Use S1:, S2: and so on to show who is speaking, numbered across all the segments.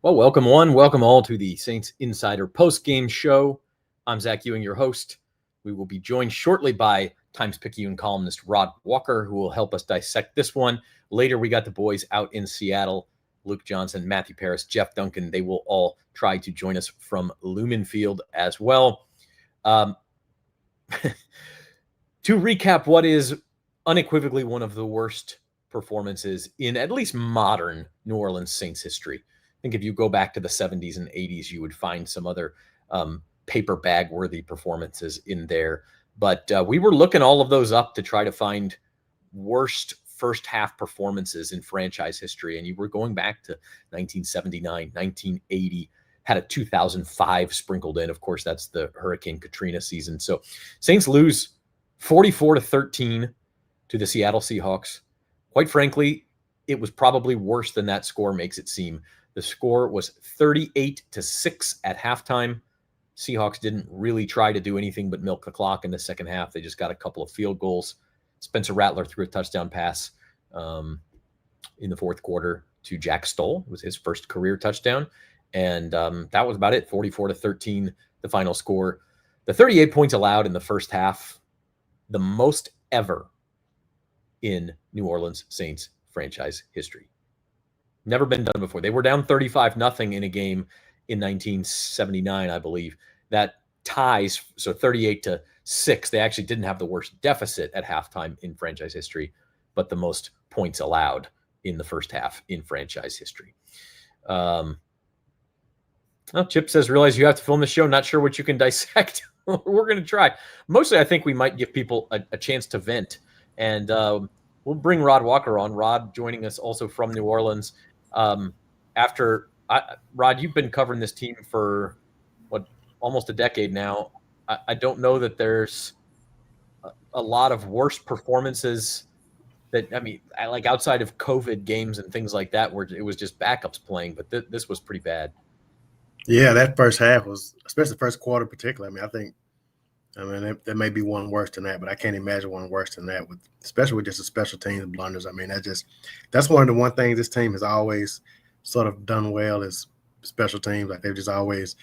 S1: Well, welcome all to the Saints Insider post-game show. I'm Zach Ewing, your host. We will be joined shortly by Times-Picayune columnist Rod Walker, who will help us dissect this one. Later, we got the boys out in Seattle, Luke Johnson, Matthew Paris, Jeff Duncan. They will all try to join us from Lumen Field as well. To recap what is unequivocally one of the worst performances in at least modern New Orleans Saints history. I think if you go back to the 70s and 80s, you would find some other paper bag worthy performances in there. But we were looking all of those up to try to find worst first half performances in franchise history. And you were going back to 1979, 1980, had a 2005 sprinkled in. Of course, that's the Hurricane Katrina season. So Saints lose 44-13 to the Seattle Seahawks. Quite frankly, it was probably worse than that score makes it seem. The score was 38-6 at halftime. Seahawks didn't really try to do anything but milk the clock in the second half. They just got a couple of field goals. Spencer Rattler threw a touchdown pass in the fourth quarter to Jack Stoll. It was his first career touchdown. And that was about it, 44-13, the final score. The 38 points allowed in the first half, the most ever in New Orleans Saints franchise history. Never been done before. They were down 35-0 in a game in 1979, I believe. That ties, so 38-6. They actually didn't have the worst deficit at halftime in franchise history, but the most points allowed in the first half in franchise history. Well, Chip says, realize you have to film the show. Not sure what you can dissect. We're going to try. Mostly, I think we might give people a chance to vent. And we'll bring Rod Walker on. Rod joining us also from New Orleans. Rod, you've been covering this team for almost a decade now. I don't know that there's a lot of worse performances like outside of COVID games and things like that, where it was just backups playing, but this was pretty bad.
S2: Yeah, that first half was, especially the first quarter particularly. There may be one worse than that, but I can't imagine one worse than that, especially with just the special teams blunders. That's one of the things this team has always sort of done well is special teams. Like they've just always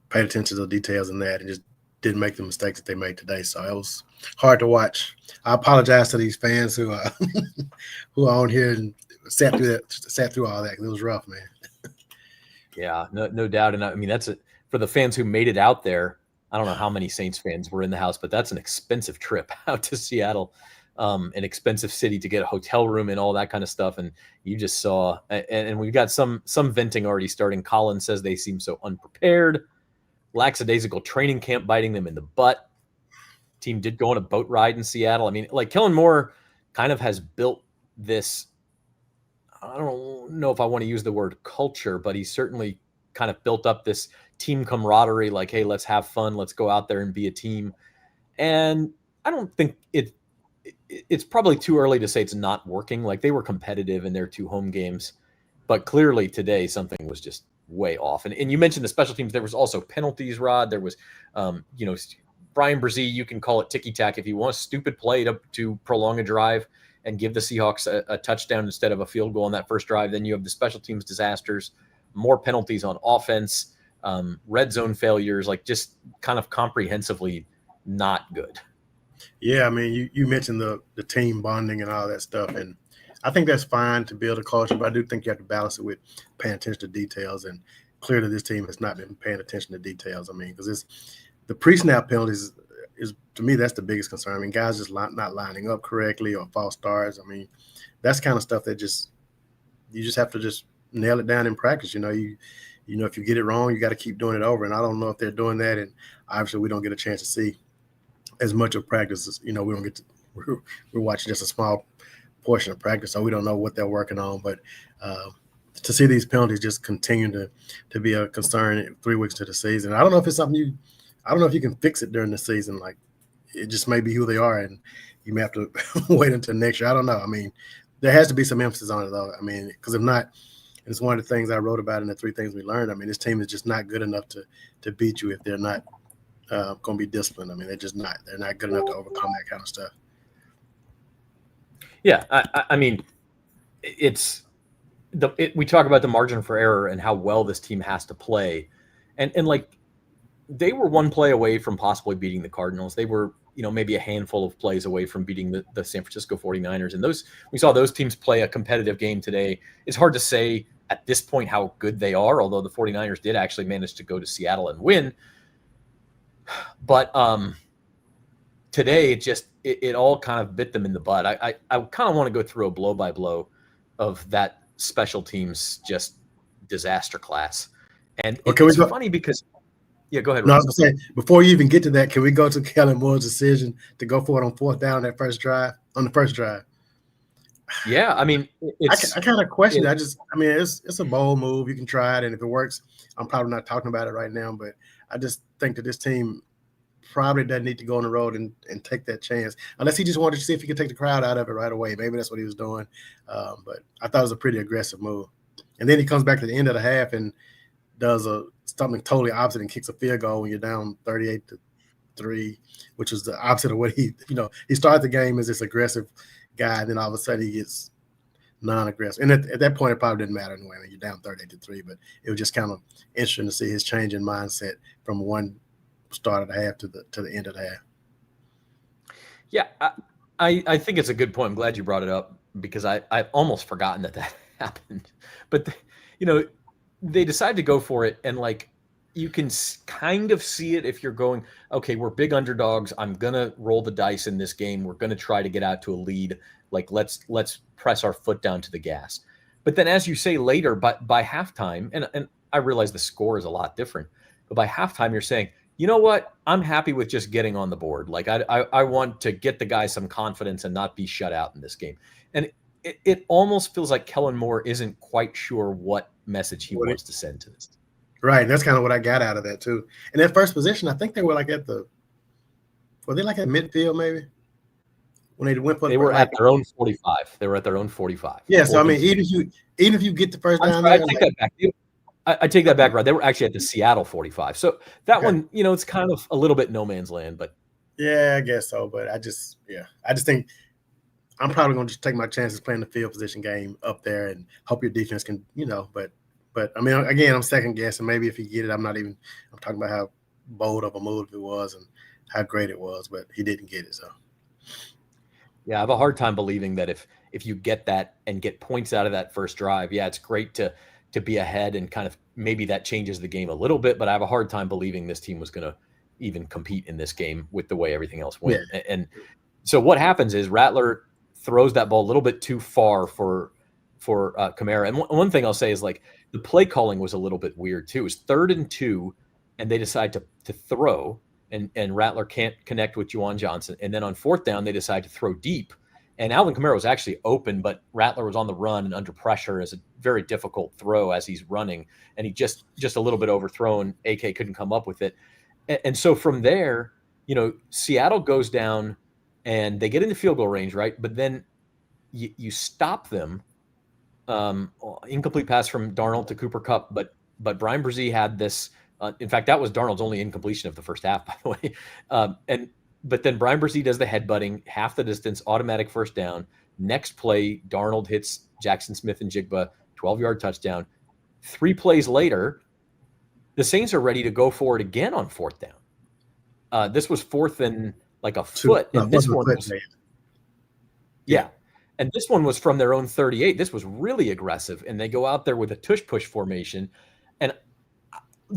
S2: paid attention to the details in that and just didn't make the mistakes that they made today. So it was hard to watch. I apologize to these fans who are on here and sat through all that. It was rough, man.
S1: Yeah, no doubt. And that's it for the fans who made it out there. I don't know how many Saints fans were in the house, but that's an expensive trip out to Seattle, an expensive city to get a hotel room and all that kind of stuff. And you just saw, and we've got some venting already starting. Colin says they seem so unprepared. Lackadaisical training camp biting them in the butt. Team did go on a boat ride in Seattle. Kellen Moore kind of has built this, I don't know if I want to use the word culture, but he certainly kind of built up this team camaraderie, like, hey, let's have fun. Let's go out there and be a team. And I don't think it's probably too early to say it's not working. Like they were competitive in their two home games, but clearly today something was just way off. And you mentioned the special teams. There was also penalties, Rod. There was, Brian Brzee, you can call it ticky-tack if you want, a stupid play to prolong a drive and give the Seahawks a touchdown instead of a field goal on that first drive. Then you have the special teams disasters, more penalties on offense, red zone failures, like just kind of comprehensively not good.
S2: Yeah, you mentioned the team bonding and all that stuff, and I think that's fine to build a culture, but I do think you have to balance it with paying attention to details, and clearly this team has not been paying attention to details. Because the pre-snap penalties is to me, that's the biggest concern. Guys just not lining up correctly or false starts. That's kind of stuff that you just have to just nail it down in practice. If you get it wrong, you got to keep doing it over. And I don't know if they're doing that. And obviously we don't get a chance to see as much of practice as, we don't get to, we're watching just a small portion of practice. So we don't know what they're working on, but to see these penalties just continue to be a concern 3 weeks to the season. I don't know if it's something I don't know if you can fix it during the season. Like it just may be who they are, and you may have to wait until next year. I don't know. There has to be some emphasis on it though. Because if not, it's one of the things I wrote about in the 3 things we learned. this team is just not good enough to beat you if they're not going to be disciplined. They're just not. They're not good enough to overcome that kind of stuff.
S1: Yeah, it's we talk about the margin for error and how well this team has to play, and like they were one play away from possibly beating the Cardinals. They were, maybe a handful of plays away from beating the San Francisco 49ers. And we saw those teams play a competitive game today. It's hard to say at this point how good they are, although the 49ers did actually manage to go to Seattle and win. But today, it all kind of bit them in the butt. I kind of want to go through a blow by blow of that special teams just disaster class. And it's funny because yeah, go ahead.
S2: No, I was going to say, before you even get to that, can we go to Kellen Moore's decision to go for it on fourth down on the first drive?
S1: Yeah, I mean,
S2: I kind of question it. It's a bold move. You can try it, and if it works, I'm probably not talking about it right now, but I just think that this team probably doesn't need to go on the road and take that chance, unless he just wanted to see if he could take the crowd out of it right away. Maybe that's what he was doing, but I thought it was a pretty aggressive move. And then he comes back to the end of the half and does something totally opposite and kicks a field goal when you're down 38-3, which was the opposite of what he started the game as this aggressive guy, and then all of a sudden he gets non-aggressive. And at that point, it probably didn't matter anyway. I mean, you're down 38-3, but it was just kind of interesting to see his change in mindset from one start of the half to the end of the half.
S1: Yeah, I think it's a good point. I'm glad you brought it up because I've almost forgotten that happened. But they decided to go for it, and like you can kind of see it if you're going, okay, we're big underdogs. I'm gonna roll the dice in this game. We're gonna try to get out to a lead. Like let's press our foot down to the gas. But then, as you say later, by halftime, and I realize the score is a lot different, but by halftime you're saying, you know what? I'm happy with just getting on the board. Like I want to get the guys some confidence and not be shut out in this game. And it almost feels like Kellen Moore isn't quite sure what message he wants to send to this.
S2: Right. And that's kind of what I got out of that too. And that first position, I think they were like were they like at midfield maybe? When they went for
S1: they were at their own 45. They were at their own 45.
S2: Yeah. So I mean, even if you get the first down,
S1: I take that back. I take that back, right? They were actually at the Seattle 45. So that one, it's kind of a little bit no man's land, but
S2: yeah, I guess so. But I just think I'm probably going to just take my chances playing the field position game up there and hope your defense can, but I mean, again, I'm second guessing. Maybe if he get it, I'm talking about how bold of a move it was and how great it was, but he didn't get it. So
S1: yeah, I have a hard time believing that if you get that and get points out of that first drive, yeah, it's great to be ahead and kind of maybe that changes the game a little bit, but I have a hard time believing this team was going to even compete in this game with the way everything else went. Yeah. And so what happens is Rattler throws that ball a little bit too far for Kamara. And one thing I'll say is like the play calling was a little bit weird too. It was 3rd and 2, and they decide to throw, and Rattler can't connect with Juwan Johnson. And then on 4th down, they decide to throw deep. And Alvin Kamara was actually open, but Rattler was on the run and under pressure as a very difficult throw as he's running. And he just a little bit overthrown. AK couldn't come up with it. And so from there, Seattle goes down and they get into field goal range, right? But then you stop them. Incomplete pass from Darnold to Cooper Kupp, but Brian Brzee had this. In fact, that was Darnold's only incompletion of the first half, by the way. But then Brian Brzee does the headbutting, half the distance, automatic first down. Next play, Darnold hits Jackson Smith and Jigba, 12-yard touchdown. 3 plays later, the Saints are ready to go for it again on 4th down. This was 4th and like a foot, and this one was yeah. And this one was from their own 38. This was really aggressive, and they go out there with a tush-push formation. And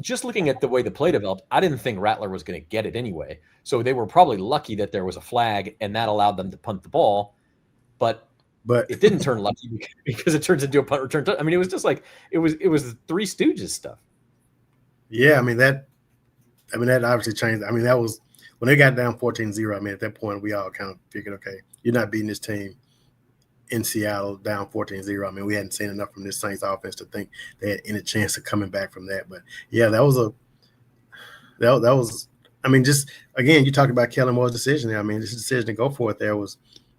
S1: just looking at the way the play developed, I didn't think Rattler was going to get it anyway. So they were probably lucky that there was a flag, and that allowed them to punt the ball. But it didn't turn lucky because it turns into a punt return. I mean, it was just like it was Three Stooges stuff.
S2: Yeah, I mean that obviously changed. I mean, that was when they got down 14-0. I mean, at that point, we all kind of figured, okay, you're not beating this team in Seattle down 14-0. I mean, we hadn't seen enough from this Saints offense to think they had any chance of coming back from that. But yeah, that was. I mean, just again, you talked about Kellen Moore's decision there. I mean, this decision to go for it there was,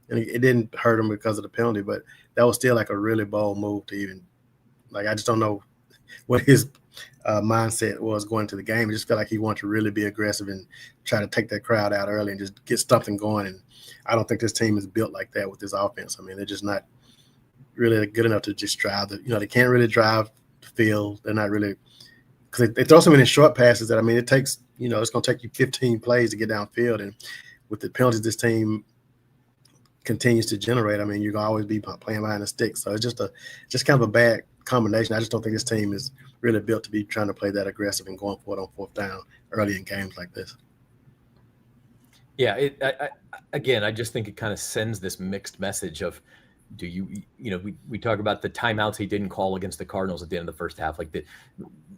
S2: and it didn't hurt him because of the penalty, but that was still like a really bold move to even, like, I just don't know what his mindset was going to the game. It just felt like he wanted to really be aggressive and try to take that crowd out early and just get something going. And I don't think this team is built like that with this offense. I mean, they're just not really good enough to just drive they can't really drive the field. They're not really, because they throw so many short passes that, I mean, it takes, it's going to take you 15 plays to get downfield. And with the penalties this team continues to generate, I mean, you're going to always be playing behind the stick. So it's just kind of a bad combination. I just don't think this team is really built to be trying to play that aggressive and going for it on fourth down early in games like this.
S1: Yeah, again, I just think it kind of sends this mixed message of, we talk about the timeouts he didn't call against the Cardinals at the end of the first half. Like,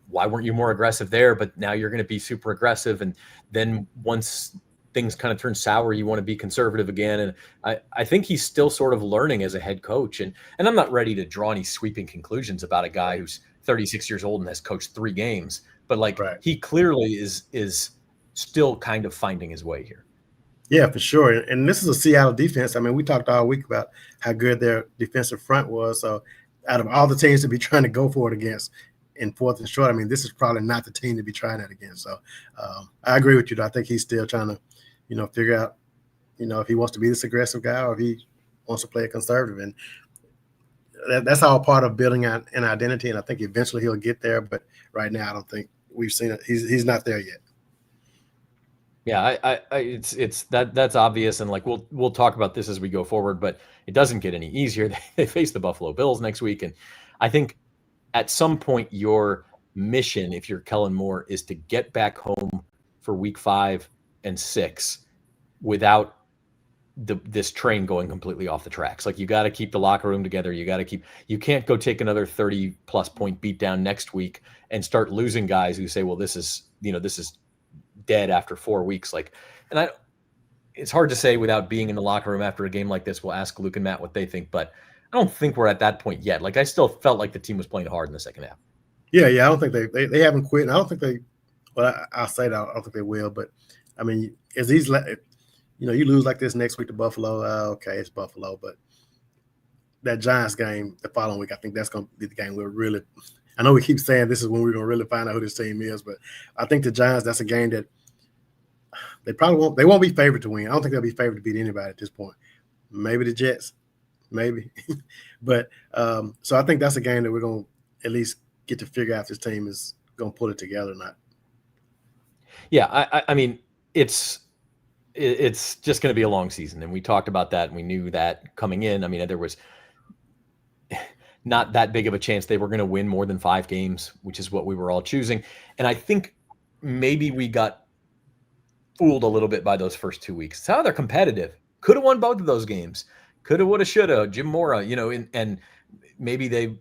S1: why weren't you more aggressive there? But now you're going to be super aggressive. And then once things kind of turn sour, you want to be conservative again. And I think he's still sort of learning as a head coach. And I'm not ready to draw any sweeping conclusions about a guy who's 36 years old and has coached 3 games. But He clearly is still kind of finding his way here.
S2: Yeah, for sure. And this is a Seattle defense. I mean, we talked all week about how good their defensive front was. So out of all the teams to be trying to go for it against in fourth and short, I mean, this is probably not the team to be trying that against. So I agree with you. I think he's still trying to, figure out, if he wants to be this aggressive guy or if he wants to play a conservative. And that's all part of building out an identity. And I think eventually he'll get there. But right now, I don't think we've seen it. He's not there yet.
S1: Yeah, that's obvious, and we'll talk about this as we go forward, but it doesn't get any easier. They face the Buffalo Bills next week, and I think at some point your mission, if you're Kellen Moore, is to get back home for week 5 and 6 without this train going completely off the tracks. Like, you got to keep the locker room together. You can't go take another 30+ point beat down next week and start losing guys who say, well, this is dead after 4 weeks. It's hard to say without being in the locker room after a game like this. We'll ask Luke and Matt what they think, but I don't think we're at that point yet. I still felt like the team was playing hard in the second half.
S2: Yeah. I don't think they haven't quit. And I don't think I'll say that. I don't think they will, but I mean, as these, you lose like this next week to Buffalo. Okay, it's Buffalo, but that Giants game the following week, I think that's going to be the game we're really, I know we keep saying this is when we're going to really find out who this team is, but I think the Giants, that's a game that they won't be favored to win. I don't think they'll be favored to beat anybody at this point. Maybe the Jets, maybe. But so I think that's a game that we're going to at least get to figure out if this team is going to pull it together or not.
S1: Yeah, I mean, it's just going to be a long season, and we talked about that, and we knew that coming in. I mean, there was not that big of a chance they were going to win more than 5 games, which is what we were all choosing. And I think maybe we got fooled a little bit by those first 2 weeks. It's how they're competitive. Could have won both of those games. Coulda, woulda, shoulda. Jim Mora, and maybe they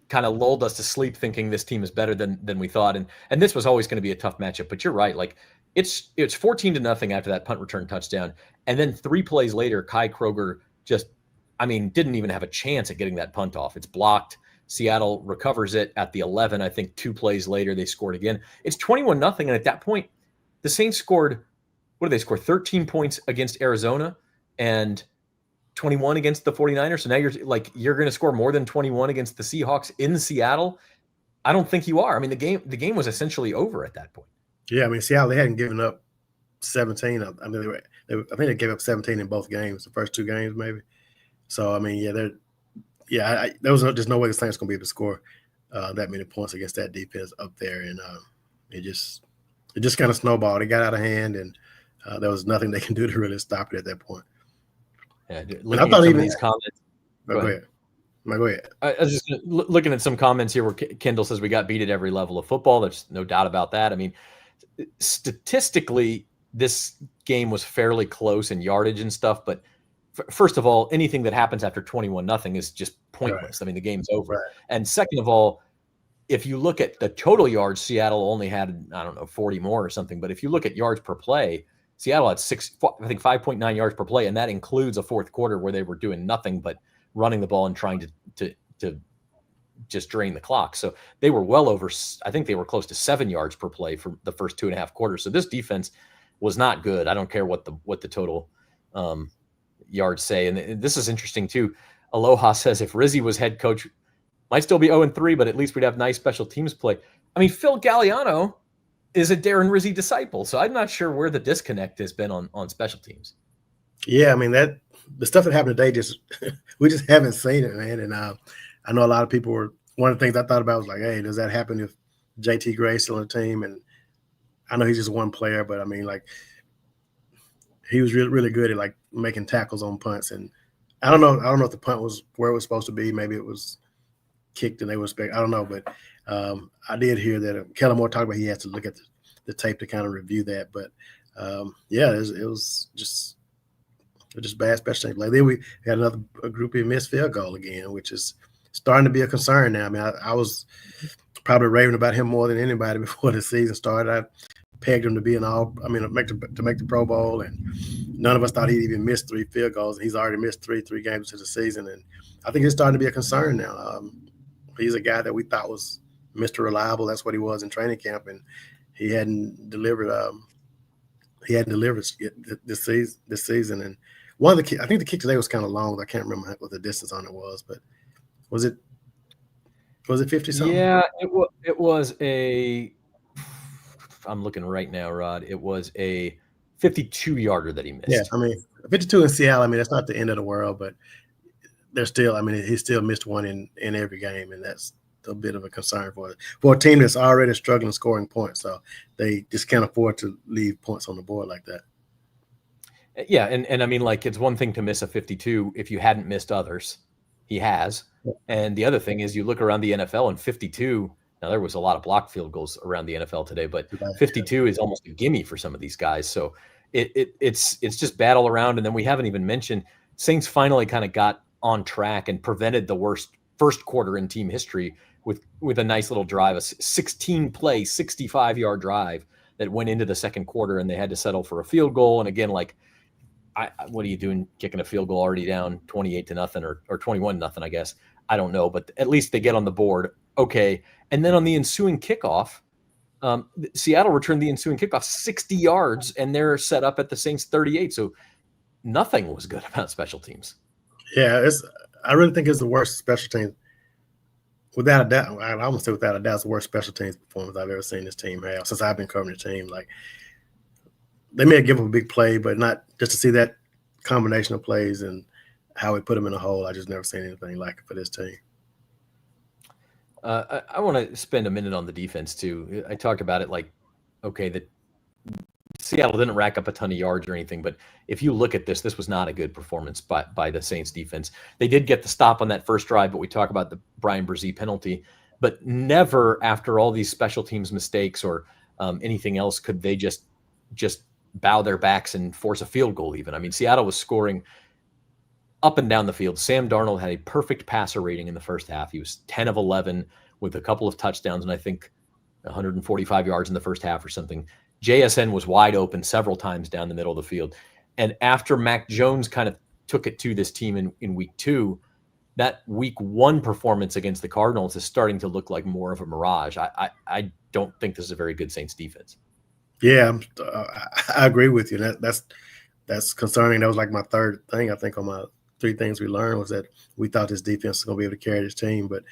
S1: kind of lulled us to sleep thinking this team is better than we thought. And this was always going to be a tough matchup. But you're right. It's 14-0 after that punt return touchdown. And then 3 plays later, Kai Kroger didn't even have a chance at getting that punt off. It's blocked. Seattle recovers it at the 11. I think 2 plays later, they scored again. It's 21-0. And at that point, the Saints scored, what did they score? 13 points against Arizona and 21 against the 49ers. So now you're going to score more than 21 against the Seahawks in Seattle. I don't think you are. I mean, the game was essentially over at that point.
S2: Yeah. I mean, Seattle, they hadn't given up 17. I mean, I think they gave up 17 in both games, the first 2 games, maybe. So, I mean, there was just no way the Saints going to be able to score that many points against that defense up there. And it just kind of snowballed. It got out of hand, and there was nothing they can do to really stop it at that point.
S1: Yeah, looking at some of these comments.
S2: Go ahead. Go ahead.
S1: I was just looking at some comments here where Kendall says we got beat at every level of football. There's no doubt about that. I mean, statistically, this game was fairly close in yardage and stuff, but first of all, anything that happens after 21-0 is just pointless. Right. I mean, the game's over. Right. And second of all, if you look at the total yards, Seattle only had, 40 more or something. But if you look at yards per play, Seattle had 5.9 yards per play. And that includes a fourth quarter where they were doing nothing but running the ball and trying to just drain the clock. So they were well over, I think they were close to 7 yards per play for the first 2.5 quarters. So this defense was not good. I don't care what the total yards say. And this is interesting too. Aloha says if Rizzi was head coach, might still be 0-3, but at least we'd have nice special teams play. I mean, Phil Galliano is a Darren Rizzi disciple, so I'm not sure where the disconnect has been on special teams.
S2: Yeah, I mean, the stuff that happened today, just we just haven't seen it, man. And I know a lot of people were. One of the things I thought about was like, hey, does that happen if JT Gray's still on the team? And I know he's just one player, but I mean, like, he was really, really good at like making tackles on punts. And I don't know if the punt was where it was supposed to be. Maybe it was kicked and they were expect. I don't know, but I did hear that Kellen Moore talked about he has to look at the tape to kind of review that. But yeah, it was just bad special teams. Like then we had another group of missed field goal again, which is starting to be a concern now. I mean, I was probably raving about him more than anybody before the season started. I pegged him to be to make the Pro Bowl, and none of us thought he'd even miss 3 field goals. He's already missed three games into the season, and I think it's starting to be a concern now. He's a guy that we thought was Mr. Reliable. That's what he was in training camp, and he hadn't delivered. This season. And one of the I think the kick today was kind of long. I can't remember what the distance on it was, but was it 50 something?
S1: Yeah, it was a. I'm looking right now, Rod. It was a 52-yarder that he missed.
S2: Yeah, I mean 52 in Seattle. I mean that's not the end of the world, but they're still. I mean he still missed one in every game, and that's a bit of a concern for a team that's already struggling scoring points. So they just can't afford to leave points on the board like that.
S1: Yeah, and I mean, like, it's one thing to miss a 52 if you hadn't missed others. He has. And the other thing is you look around the NFL and 52, now there was a lot of blocked field goals around the NFL today, but 52 is almost a gimme for some of these guys. So it's just bad all around. And then we haven't even mentioned Saints finally kind of got on track and prevented the worst first quarter in team history with a nice little drive, a 16-play, 65-yard drive that went into the second quarter, and they had to settle for a field goal. And again, like, what are you doing kicking a field goal already down 28-0 or 21-0, I guess. I don't know, but at least they get on the board. Okay. And then on the ensuing kickoff, Seattle returned the ensuing kickoff 60 yards, and they're set up at the Saints 38. So nothing was good about special teams.
S2: Yeah, I really think it's the worst special teams. Without a doubt, I almost say without a doubt, it's the worst special teams performance I've ever seen this team have since I've been covering the team. Like, they may have given up a big play, but not just to see that combination of plays and how we put them in a hole. I just never seen anything like it for this team.
S1: I want to spend a minute on the defense too. I talked about it like, okay, the Seattle didn't rack up a ton of yards or anything, but if you look at this was not a good performance by the Saints defense. They did get the stop on that first drive, but we talk about the Brian Brzee penalty, but never after all these special teams mistakes or anything else could they just bow their backs and force a field goal even. I mean, Seattle was scoring up and down the field. Sam Darnold had a perfect passer rating in the first half. He was 10 of 11 with a couple of touchdowns and I think 145 yards in the first half or something. JSN was wide open several times down the middle of the field. And after Mac Jones kind of took it to this team in week 2, that week 1 performance against the Cardinals is starting to look like more of a mirage. I don't think this is a very good Saints defense.
S2: Yeah, I agree with you. That's concerning. That was like my third thing, I think, on my 3 things we learned was that we thought this defense was going to be able to carry this team. But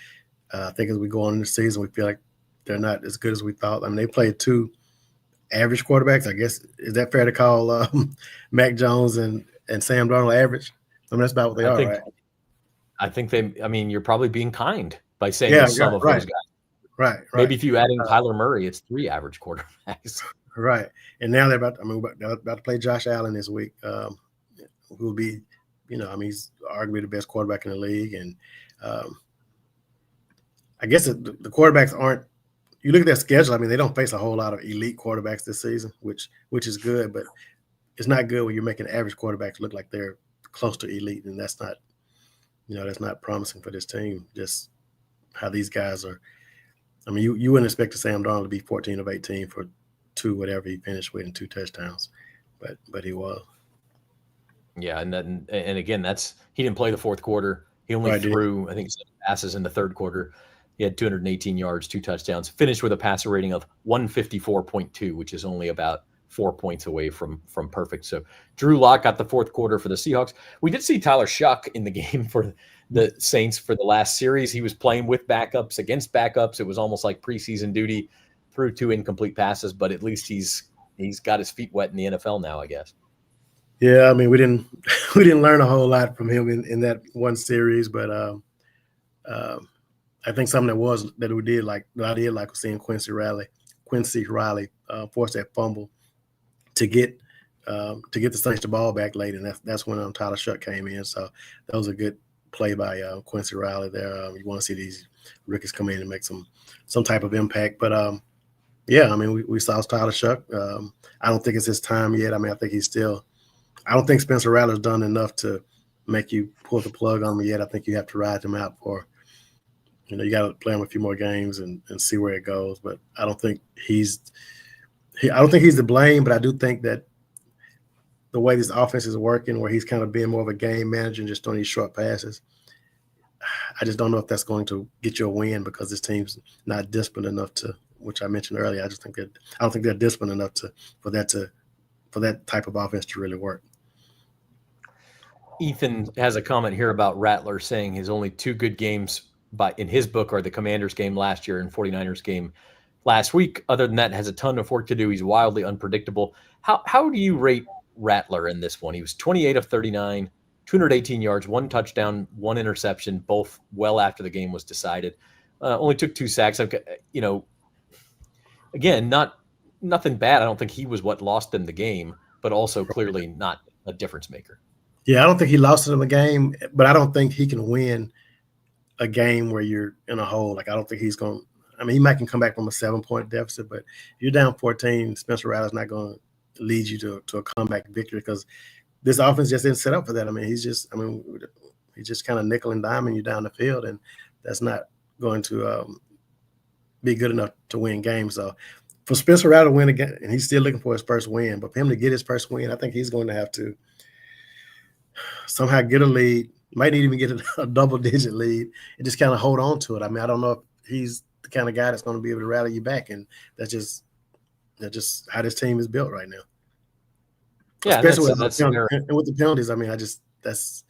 S2: I think as we go on in the season, we feel like they're not as good as we thought. I mean, they played 2 average quarterbacks. I guess, is that fair to call Mac Jones and Sam Darnold average? I mean, that's about what they are, right?
S1: I think you're probably being kind by saying some of those guys.
S2: Right.
S1: Maybe if you add in Kyler Murray, it's 3 average quarterbacks.
S2: Right. And now they're about to play Josh Allen this week, who will be, he's arguably the best quarterback in the league. And I guess the quarterbacks aren't, you look at their schedule, I mean, they don't face a whole lot of elite quarterbacks this season, which is good, but it's not good when you're making average quarterbacks look like they're close to elite. And that's not, that's not promising for this team, just how these guys are. I mean, you wouldn't expect Sam Darnold to be 14 of 18 for 2 whatever he finished with and 2 touchdowns, but he was.
S1: Yeah, and again, he didn't play the fourth quarter. He only threw, I think, 7 passes in the third quarter. He had 218 yards, 2 touchdowns, finished with a passer rating of 154.2, which is only about 4 points away from perfect. So Drew Lock got the fourth quarter for the Seahawks. We did see Tyler Shuck in the game for the Saints for the last series. He was playing with backups against backups. It was almost like preseason duty. Threw 2 incomplete passes, but at least he's got his feet wet in the NFL now, I guess.
S2: Yeah, I mean, we didn't we didn't learn a whole lot from him in that one series, but um, I think something that we did like that I did like was seeing Quincy Riley force that fumble to get the Saints the ball back late, and that's when Tyler Shuck came in. So that was a good play by Quincy Riley there. You want to see these rookies come in and make some type of impact, but yeah, I mean, we saw Tyler Shuck. I don't think it's his time yet. I mean, I think he's still. I don't think Spencer Rattler's done enough to make you pull the plug on him yet. I think you have to ride him out for. You got to play him a few more games and see where it goes. But I don't think I don't think he's to blame. But I do think that the way this offense is working, where he's kind of being more of a game manager and just throwing these short passes, I just don't know if that's going to get you a win because this team's not disciplined enough to. Which I mentioned earlier, I don't think they're disciplined enough for that type of offense to really work.
S1: Ethan has a comment here about Rattler saying his only two good games in his book are the Commanders game last year and 49ers game last week. Other than that, has a ton of work to do. He's wildly unpredictable. How do you rate Rattler in this one? He was 28 of 39, 218 yards, one touchdown, one interception, both well after the game was decided. Only took 2 sacks. Again, nothing bad. I don't think he was what lost them the game, but also clearly not a difference maker.
S2: Yeah, I don't think he lost it in the game, but I don't think he can win a game where you're in a hole. Like, I don't think he's going – I mean, he might can come back from a 7-point deficit, but if you're down 14, Spencer Rattler's not going to lead you to a comeback victory because this offense just isn't set up for that. I mean, he's just kind of nickel and diming you down the field, and that's not going to be good enough to win games. So for Spencer Rattler to win again, and he's still looking for his first win, but for him to get his first win, I think he's going to have to somehow get a lead, might even get a double-digit lead, and just kind of hold on to it. I mean, I don't know if he's the kind of guy that's going to be able to rally you back, and that's just how this team is built right now.
S1: Yeah,
S2: especially with the penalties. I mean, that's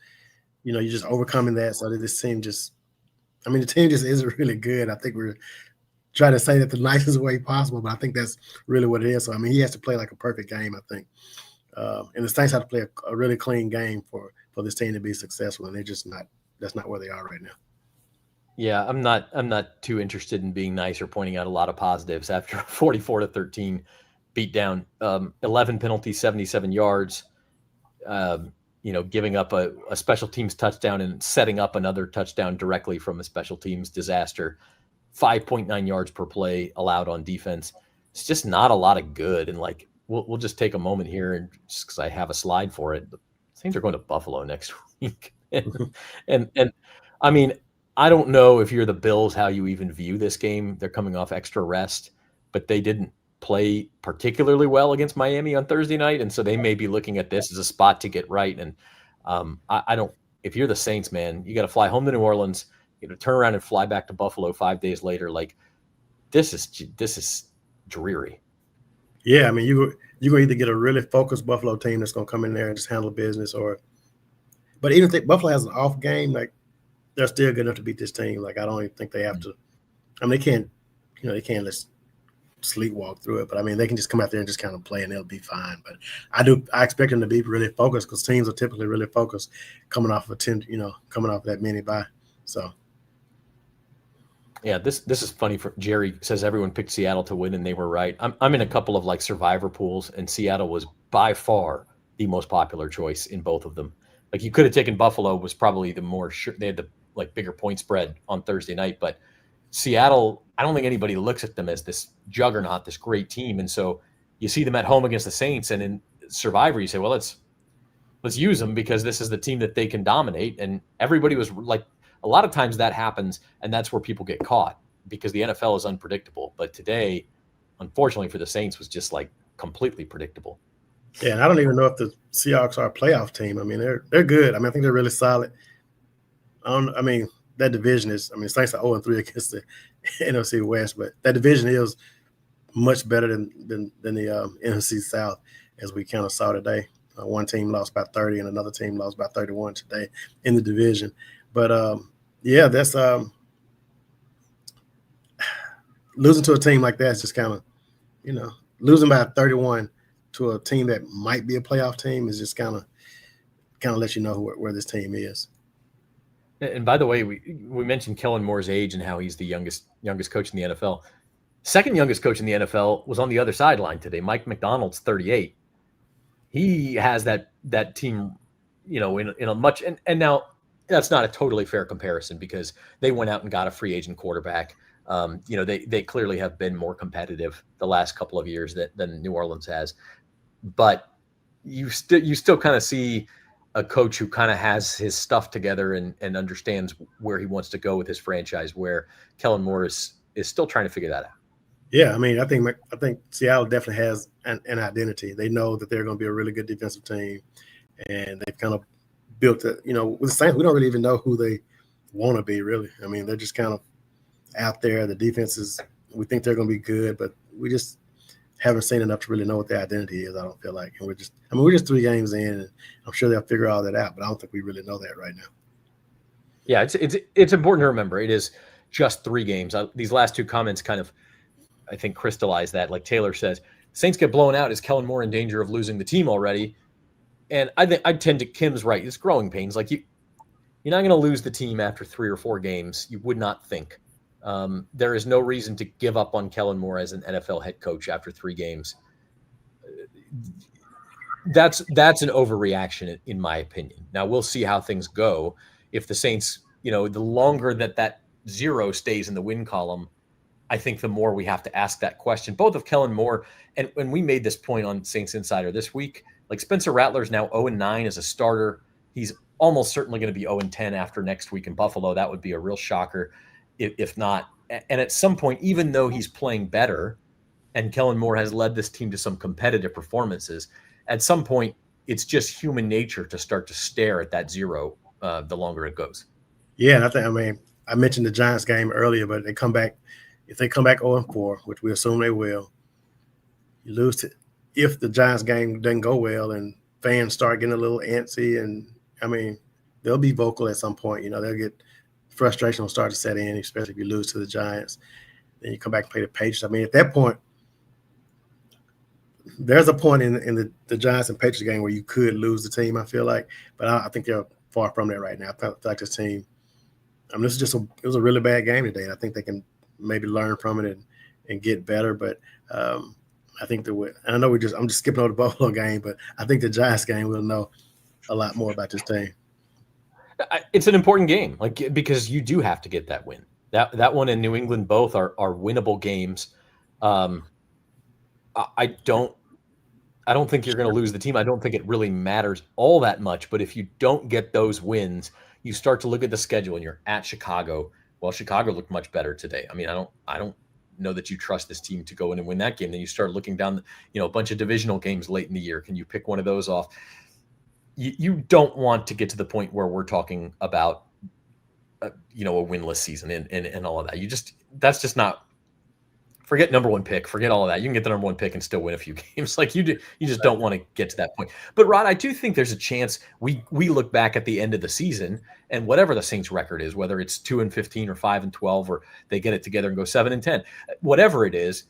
S2: you're just overcoming that. So this team the team just isn't really good. I think we're trying to say that the nicest way possible, but I think that's really what it is. So I mean, he has to play like a perfect game, I think. And the Saints have to play a really clean game for this team to be successful, and they're just not. That's not where they are right now.
S1: Yeah, I'm not too interested in being nice or pointing out a lot of positives after 44-13 beat down. 11 penalties, 77 yards. Giving up a special teams touchdown and setting up another touchdown directly from a special teams disaster. 5.9 yards per play allowed on defense. It's just not a lot of good. And like, we'll just take a moment here, and just because I have a slide for it, the Saints are going to Buffalo next week. and I mean, I don't know if you're the Bills, how you even view this game. They're coming off extra rest, but they didn't play particularly well against Miami on Thursday night. And so they may be looking at this as a spot to get right. And I don't, if you're the Saints, man, you got to fly home to New Orleans, turn around and fly back to Buffalo 5 days later. Like, this is dreary.
S2: Yeah, I mean, you're going to either get a really focused Buffalo team that's going to come in there and just handle business, but even if Buffalo has an off game, like, they're still good enough to beat this team. Like, I don't even think they have to. I mean, they can't just sleepwalk through it, but I mean, they can just come out there and just kind of play and they'll be fine. But I expect them to be really focused because teams are typically really focused coming off of that mini bye. So.
S1: Yeah, this is funny. For Jerry says everyone picked Seattle to win and they were right. I'm in a couple of like survivor pools, and Seattle was by far the most popular choice in both of them. Like, you could have taken Buffalo, was probably the more sure. They had the bigger point spread on Thursday night, but Seattle, I don't think anybody looks at them as this juggernaut, this great team. And so you see them at home against the Saints, and in Survivor, you say, well, let's use them because this is the team that they can dominate. And everybody was like, a lot of times that happens, and that's where people get caught because the NFL is unpredictable. But today, unfortunately for the Saints, was just like completely predictable.
S2: Yeah, and I don't even know if the Seahawks are a playoff team. I mean, they're good. I mean, I think they're really solid. That division is – Saints are 0-3 against the NFC West, but that division is much better than the NFC South, as we kind of saw today. One team lost by 30 and another team lost by 31 today in the division. But, yeah, that's losing to a team like that is just kind of, losing by 31 to a team that might be a playoff team is just kind of let you know where this team is.
S1: And by the way, we mentioned Kellen Moore's age and how he's the youngest coach in the NFL. Second youngest coach in the NFL was on the other sideline today. Mike McDonald's 38. He has that team, in a much and now that's not a totally fair comparison because they went out and got a free agent quarterback. They clearly have been more competitive the last couple of years than New Orleans has, but you still kind of see a coach who kind of has his stuff together and understands where he wants to go with his franchise, where Kellen Moore is still trying to figure that out.
S2: Yeah, I mean, I think Seattle definitely has an identity. They know that they're going to be a really good defensive team, and they've kind of built it. With the Saints, we don't really even know who they want to be, really. I mean, they're just kind of out there. The defenses, we think they're going to be good, but we just haven't seen enough to really know what their identity is, I don't feel like. And we're just 3 games in, and I'm sure they'll figure all that out, but I don't think we really know that right now.
S1: Yeah, it's important to remember it is just 3 games. These last 2 comments kind of, I think, crystallize that. Like Taylor says, Saints get blown out. Is Kellen Moore in danger of losing the team already? And I think I tend to Kim's right. It's growing pains. Like you're not going to lose the team after 3 or 4 games. You would not think. There is no reason to give up on Kellen Moore as an NFL head coach after 3 games. That's an overreaction in my opinion. Now we'll see how things go. If the Saints, the longer that 0 stays in the win column, I think the more we have to ask that question, both of Kellen Moore and when we made this point on Saints Insider this week, like Spencer Rattler is now 0-9 as a starter. He's almost certainly going to be 0-10 after next week in Buffalo. That would be a real shocker if not. And at some point, even though he's playing better and Kellen Moore has led this team to some competitive performances, at some point, it's just human nature to start to stare at that 0 the longer it goes.
S2: Yeah, and I mentioned the Giants game earlier, but if they come back 0-4, which we assume they will, you lose to if the Giants game doesn't go well and fans start getting a little antsy, and they'll be vocal at some point. They'll get frustration will start to set in, especially if you lose to the Giants. Then you come back and play the Patriots. At that point, there's a point in the Giants and Patriots game where you could lose the team, I feel like. But I think they're far from that right now. I feel like this team, it was a really bad game today. And I think they can maybe learn from it and get better. But I think and I know I'm just skipping over the Buffalo game, but I think the Giants game we'll know a lot more about this team.
S1: It's an important game, because you do have to get that win. That one in New England, both are winnable games. I don't think you're going to lose the team. I don't think it really matters all that much. But if you don't get those wins, you start to look at the schedule and you're at Chicago. Well, Chicago looked much better today. I don't know that you trust this team to go in and win that game. Then you start looking down, a bunch of divisional games late in the year. Can you pick one of those off? You don't want to get to the point where we're talking about, a winless season and all of that. That's just not. Forget number 1 pick. Forget all of that. You can get the number 1 pick and still win a few games. You just don't want to get to that point. But Rod, I do think there's a chance we look back at the end of the season and whatever the Saints record is, whether it's 2-15 or 5-12, or they get it together and go 7-10, whatever it is,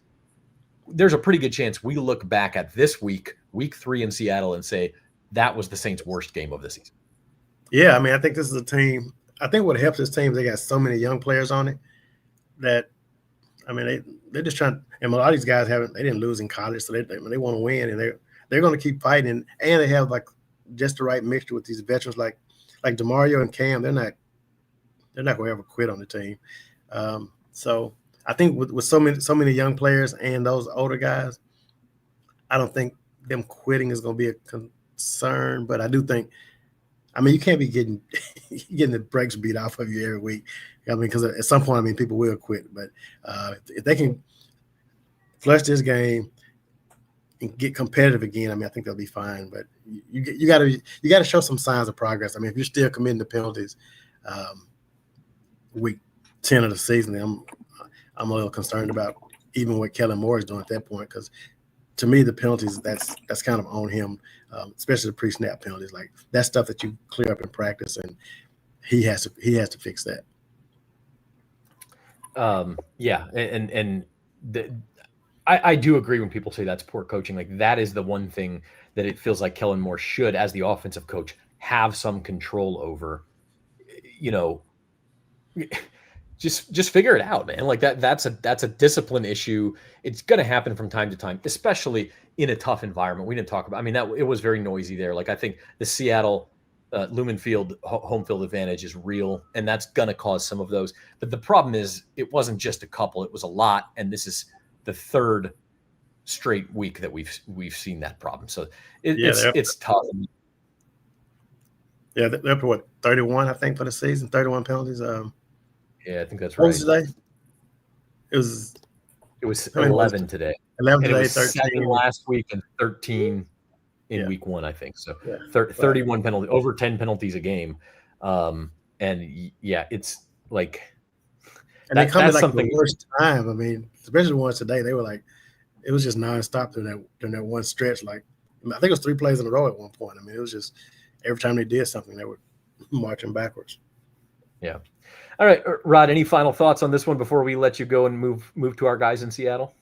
S1: there's a pretty good chance we look back at this week 3 in Seattle, and say that was the Saints' worst game of the season.
S2: Yeah, I think this is a team. I think what helps this team is they got so many young players on it that. They're just trying, and a lot of these guys they didn't lose in college, so they want to win, and they're going to keep fighting, and they have just the right mixture with these veterans like DeMario and Cam. They're not going to ever quit on the team. So I think with so many young players and those older guys, I don't think them quitting is going to be a concern. But I do think, you can't be getting the brakes beat off of you every week. Because at some point, people will quit. But if they can flush this game and get competitive again, I think they'll be fine. But you got to show some signs of progress. If you're still committing the penalties, week 10 of the season, I'm a little concerned about even what Kellen Moore is doing at that point. Because to me, the penalties that's kind of on him, especially the pre-snap penalties. That's stuff that you clear up in practice, and he has to fix that.
S1: Yeah, and I do agree when people say that's poor coaching. Like that is the one thing that it feels like Kellen Moore should, as the offensive coach, have some control over. You know, just figure it out, man. Like that's a discipline issue. It's going to happen from time to time, especially in a tough environment. We didn't talk about. I mean, that it was very noisy there. Like I think the Seattle Lumen Field home field advantage is real, and that's going to cause some of those. But the problem is, it wasn't just a couple; it was a lot, and this is the third straight week that we've seen that problem. So it's tough.
S2: Yeah, they're up to what, 31, I think, for the season, 31 penalties.
S1: Yeah, I think that's
S2: what
S1: right.
S2: was today? It was
S1: 11 today.
S2: 11 today,
S1: it was
S2: 13
S1: 7 last week, and 13 in week one, I think. So 31 penalties, over 10 penalties a game. And yeah, it's like,
S2: and they come at like the worst time. I mean, especially the ones today, they were like, it was just nonstop during that one stretch. Like, I think it was 3 plays in a row at one point. I mean, it was just every time they did something, they were marching backwards.
S1: Yeah. All right, Rod, any final thoughts on this one before we let you go and move to our guys in Seattle?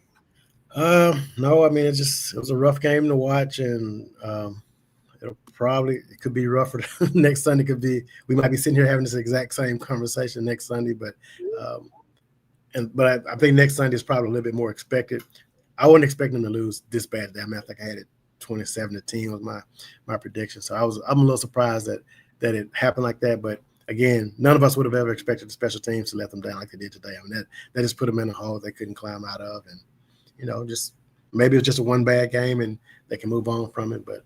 S2: No, I mean, it was a rough game to watch, and it could be rougher next Sunday. We might be sitting here having this exact same conversation next Sunday, but I think next Sunday is probably a little bit more expected. I wasn't expecting them to lose this bad. I mean, I think I had it 27-10 was my prediction. So I'm a little surprised that it happened like that. But again, none of us would have ever expected the special teams to let them down like they did today. I mean, that just put them in a hole they couldn't climb out of, and just maybe it's just a one bad game and they can move on from it. But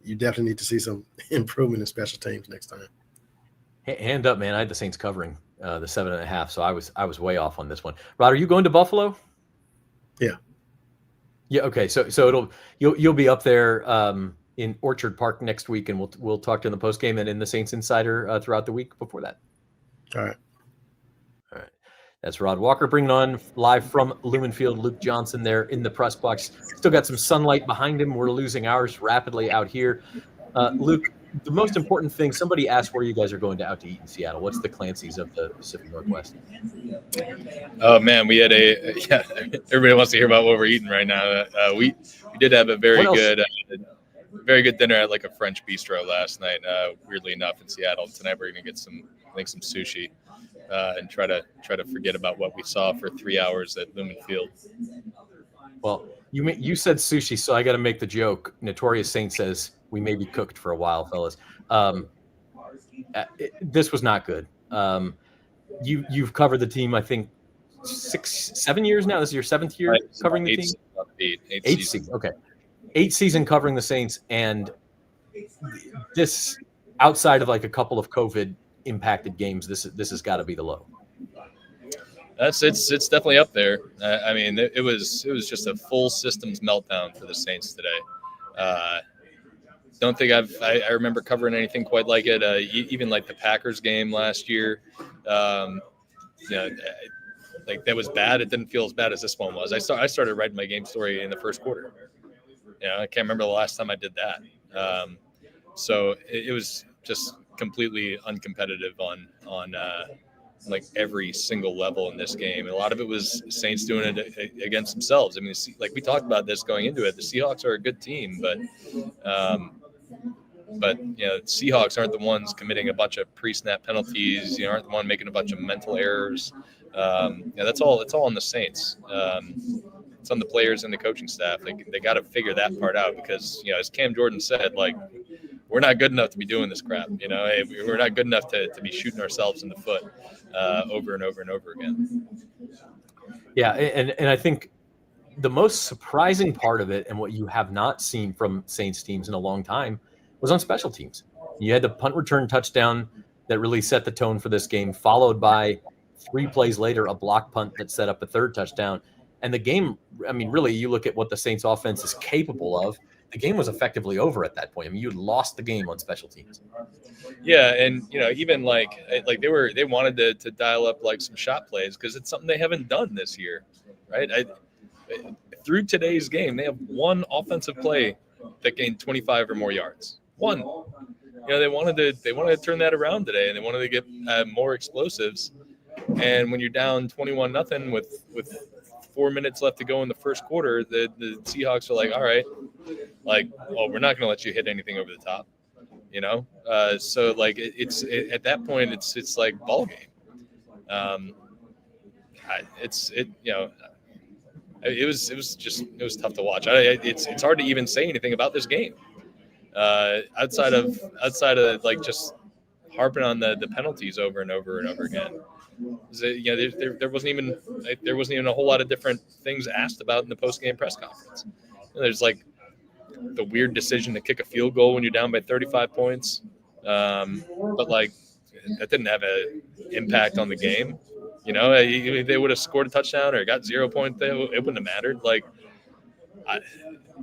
S2: you definitely need to see some improvement in special teams next time.
S1: Hand up, man! I had the Saints covering the 7.5, so I was way off on this one. Rod, are you going to Buffalo?
S2: Yeah.
S1: Yeah. Okay. So you'll be up there in Orchard Park next week, and we'll talk to you in the post game and in the Saints Insider throughout the week before that.
S2: All right.
S1: That's Rod Walker bringing on live from Lumen Field. Luke Johnson there in the press box. Still got some sunlight behind him. We're losing ours rapidly out here. Luke, the most important thing, somebody asked where you guys are going out to eat in Seattle. What's the Clancy's of the Pacific Northwest?
S3: Oh, man, we had everybody wants to hear about what we're eating right now. We did have a very good dinner at like a French bistro last night, weirdly enough, in Seattle. Tonight we're going to get some sushi. And try to forget about what we saw for 3 hours at Lumen Field.
S1: Well, you said sushi, so I got to make the joke. Notorious Saint says we may be cooked for a while, fellas. This was not good. You've covered the team, I think 6-7 years now. This is your 7th year covering the team. Eight seasons. Okay, 8 seasons covering the Saints, and this outside of like a couple of COVID impacted games, this has got to be the low.
S3: It's definitely up there. I mean, it was just a full systems meltdown for the Saints today. Don't think I remember covering anything quite like it. Even like the Packers game last year, like that was bad. It didn't feel as bad as this one was. I started writing my game story in the first quarter. I can't remember the last time I did that. So it was just completely uncompetitive on like every single level in this game. And a lot of it was Saints doing it against themselves. I mean, like we talked about this going into it, the Seahawks are a good team, but Seahawks aren't the ones committing a bunch of pre-snap penalties. Aren't the one making a bunch of mental errors. That's all on the Saints. It's on the players and the coaching staff. They got to figure that part out because, as Cam Jordan said, like, we're not good enough to be doing this crap. We're not good enough to be shooting ourselves in the foot over and over and over again.
S1: Yeah, and I think the most surprising part of it, and what you have not seen from Saints teams in a long time, was on special teams. You had the punt return touchdown that really set the tone for this game, followed by 3 plays later a block punt that set up a 3rd touchdown. And the game, I mean, really, you look at what the Saints offense is capable of, the game was effectively over at that point. I mean, you had lost the game on special teams.
S3: Yeah, and even like they wanted to dial up like some shot plays because it's something they haven't done this year, right? Through today's game, they have one offensive play that gained 25 or more yards. One. They wanted to turn that around today, and they wanted to get more explosives. And when you're down 21-0 with 4 minutes left to go in the first quarter, the Seahawks are like, all right, like, well, we're not going to let you hit anything over the top, so like at that point it's like ball game. It was tough to watch. It's hard to even say anything about this game outside of like just harping on the penalties over and over and over again. There wasn't even a whole lot of different things asked about in the post-game press conference. There's like the weird decision to kick a field goal when you're down by 35 points, but like that didn't have an impact on the game. If they would have scored a touchdown or got 0 points, it wouldn't have mattered. Like,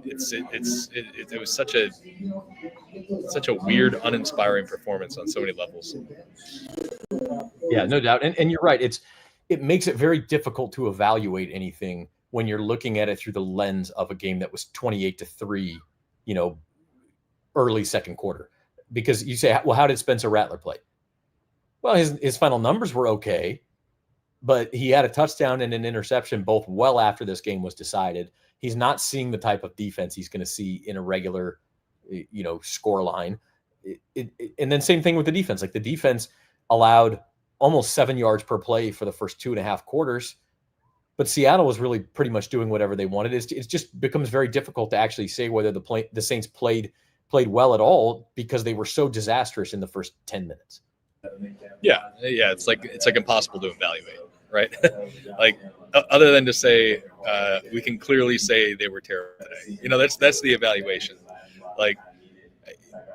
S3: it was such a weird, uninspiring performance on so many levels.
S1: Yeah, no doubt. And you're right. It makes it very difficult to evaluate anything when you're looking at it through the lens of a game that was 28-3, early second quarter. Because you say, well, how did Spencer Rattler play? Well, his final numbers were okay, but he had a touchdown and an interception both well after this game was decided. He's not seeing the type of defense he's going to see in a regular, score line. And then same thing with the defense. Like, the defense allowed almost 7 yards per play for the first 2.5 quarters, but Seattle was really pretty much doing whatever they wanted. It just becomes very difficult to actually say whether the Saints played well at all because they were so disastrous in the first 10 minutes.
S3: Yeah, it's like impossible to evaluate, right? Like, other than to say we can clearly say they were terrible today. That's the evaluation. Like,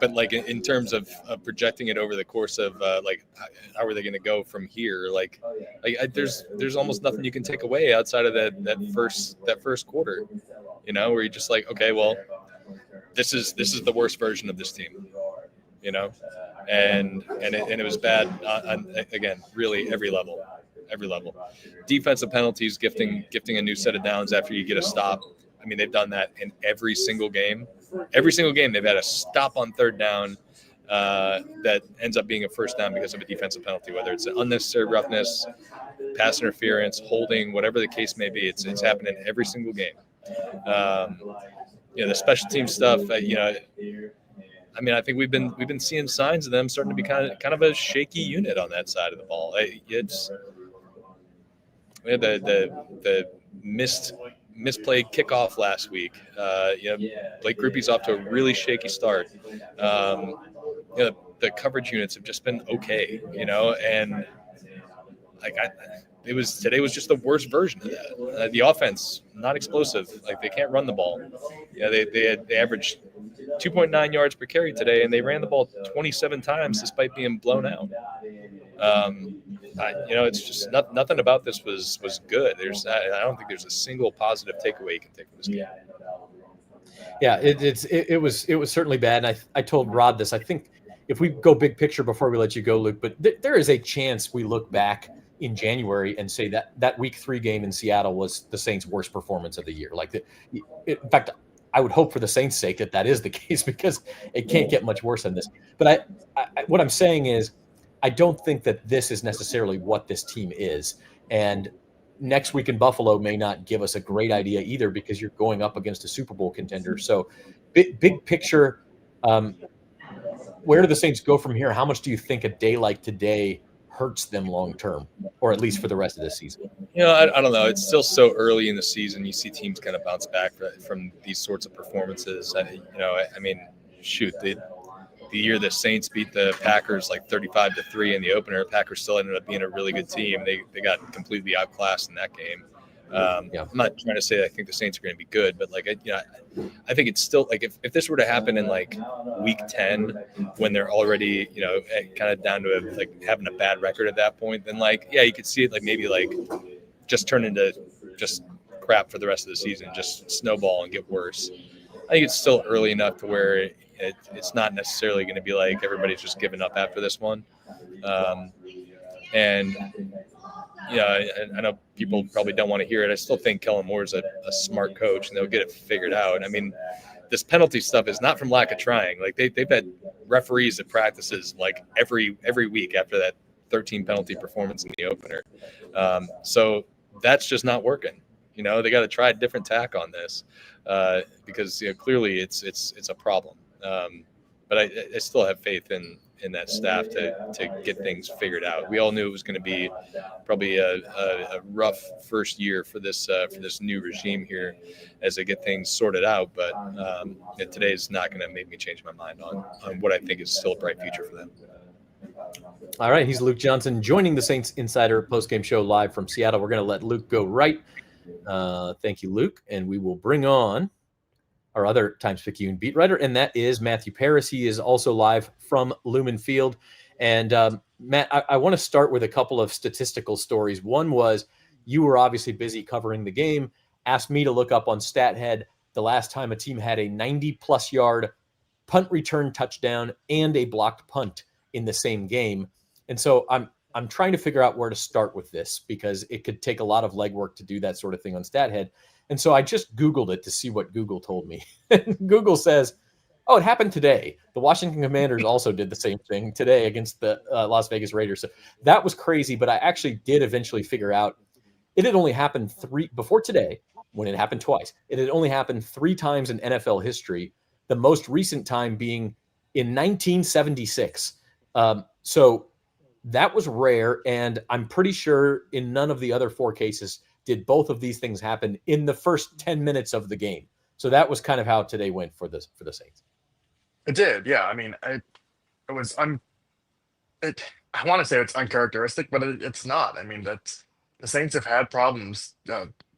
S3: but like in terms of projecting it over the course of like how are they going to go from here? Like there's almost nothing you can take away outside of that first quarter. Where you're just like, okay, well, this is the worst version of this team. And it was bad on again, really every level. Defensive penalties, gifting a new set of downs after you get a stop. I mean, they've done that in every single game. Every single game, they've had a stop on third down that ends up being a first down because of a defensive penalty, whether it's an unnecessary roughness, pass interference, holding, whatever the case may be. It's happened in every single game. The special team stuff. I mean, I think we've been seeing signs of them starting to be kind of a shaky unit on that side of the ball. We had the misplayed kickoff last week. Blake Grupe's off to a really shaky start. The coverage units have just been okay, and like today was just the worst version of that. The offense, not explosive. Like, they can't run the ball. They averaged 2.9 yards per carry today, and they ran the ball 27 times despite being blown out. It's just nothing about this was good. I don't think there's a single positive takeaway you can take from this game.
S1: Yeah, it was certainly bad. And I told Rod this. I think if we go big picture before we let you go, Luke, but there is a chance we look back in January and say that week 3 game in Seattle was the Saints' worst performance of the year. In fact, I would hope for the Saints' sake that is the case, because it can't get much worse than this. But what I'm saying is, I don't think that this is necessarily what this team is. And next week in Buffalo may not give us a great idea either, because you're going up against a Super Bowl contender. So big picture, where do the Saints go from here? How much do you think a day like today hurts them long term, or at least for the rest of the season?
S3: I don't know. It's still so early in the season. You see teams kind of bounce back from these sorts of performances. I mean, shoot, the year the Saints beat the Packers like 35-3 in the opener, Packers still ended up being a really good team. They got completely outclassed in that game. I'm not trying to say I think the Saints are going to be good, but I think it's still like if this were to happen in like week 10, when they're already kind of down to like having a bad record at that point, then you could see it maybe just turn into just crap for the rest of the season, just snowball and get worse. I think it's still early enough to where it's not necessarily going to be like everybody's just giving up after this one. I know people probably don't want to hear it. I still think Kellen Moore's a smart coach, and they'll get it figured out. I mean, this penalty stuff is not from lack of trying. Like, they've had referees at practices every week after that 13 penalty performance in the opener. So that's just not working. They got to try a different tack on this because clearly it's a problem. But I still have faith in that staff to get things figured out. We all knew it was going to be probably a rough first year for this new regime here as they get things sorted out. But today is not going to make me change my mind on what I think is still a bright future for them.
S1: All right, he's Luke Johnson joining the Saints Insider postgame show live from Seattle. We're going to let Luke go right. Thank you, Luke. And we will bring on our other Times-Picayune beat writer, and that is Matthew Paris. He is also live from Lumen Field. And Matt, I want to start with a couple of statistical stories. One was you were obviously busy covering the game, asked me to look up on StatHead the last time a team had a 90-plus yard punt return touchdown and a blocked punt in the same game. And so I'm trying to figure out where to start with this because it could take a lot of legwork to do that sort of thing on StatHead. And so I just Googled it to see what Google told me. Google says, oh, it happened today. The Washington Commanders also did the same thing today against the Las Vegas Raiders. So that was crazy, but I actually did eventually figure out it had only happened before today, when it happened twice. It had only happened 3 times in NFL history, the most recent time being in 1976. So that was rare, and I'm pretty sure in none of the other 4 cases did both of these things happen in the first 10 minutes of the game. So that was kind of how today went for the Saints.
S4: It did, yeah. I mean, it was I want to say it's uncharacteristic, but it's not. I mean, the Saints have had problems,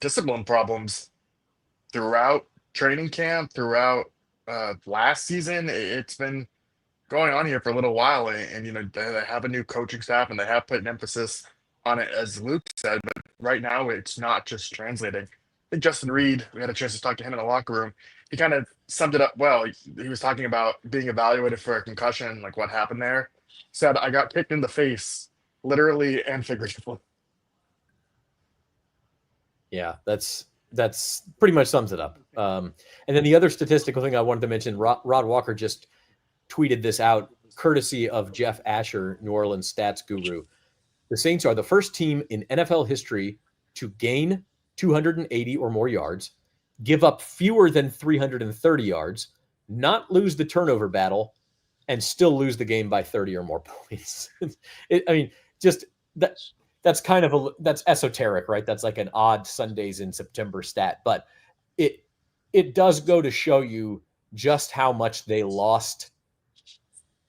S4: discipline problems throughout training camp, throughout last season. It's been going on here for a little while, and they have a new coaching staff, and they have put an emphasis on it, as Luke said. But right now, it's not just translating. I think Justin Reed, we had a chance to talk to him in the locker room. He kind of summed it up well. He was talking about being evaluated for a concussion, like what happened there. Said, I got kicked in the face, literally and figuratively.
S1: Yeah, that's pretty much sums it up. And then the other statistical thing I wanted to mention, Rod Walker just tweeted this out, courtesy of Jeff Asher, New Orleans stats guru. The Saints are the first team in NFL history to gain 280 or more yards, give up fewer than 330 yards, not lose the turnover battle, and still lose the game by 30 or more points. That's kind of that's esoteric, right? That's like an odd Sundays in September stat, but it does go to show you just how much they lost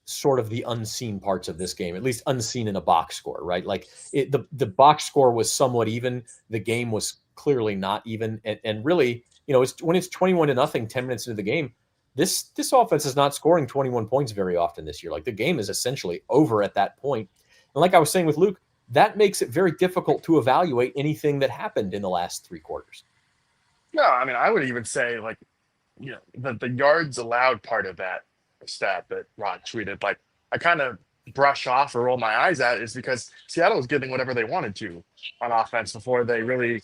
S1: sort of the unseen parts of this game, at least unseen in a box score, right? Like the box score was somewhat even. The game was clearly not even. And really, when it's 21-0, 10 minutes into the game, this offense is not scoring 21 points very often this year. Like the game is essentially over at that point. And like I was saying with Luke, that makes it very difficult to evaluate anything that happened in the last 3 quarters.
S4: No, I mean, I would even say the yards allowed part of that stat that Rod tweeted, like I kind of brush off or roll my eyes at is because Seattle was getting whatever they wanted to on offense before they really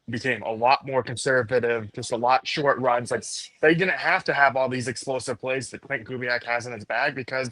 S4: became a lot more conservative, just a lot short runs. Like they didn't have to have all these explosive plays that Clint Kubiak has in his bag because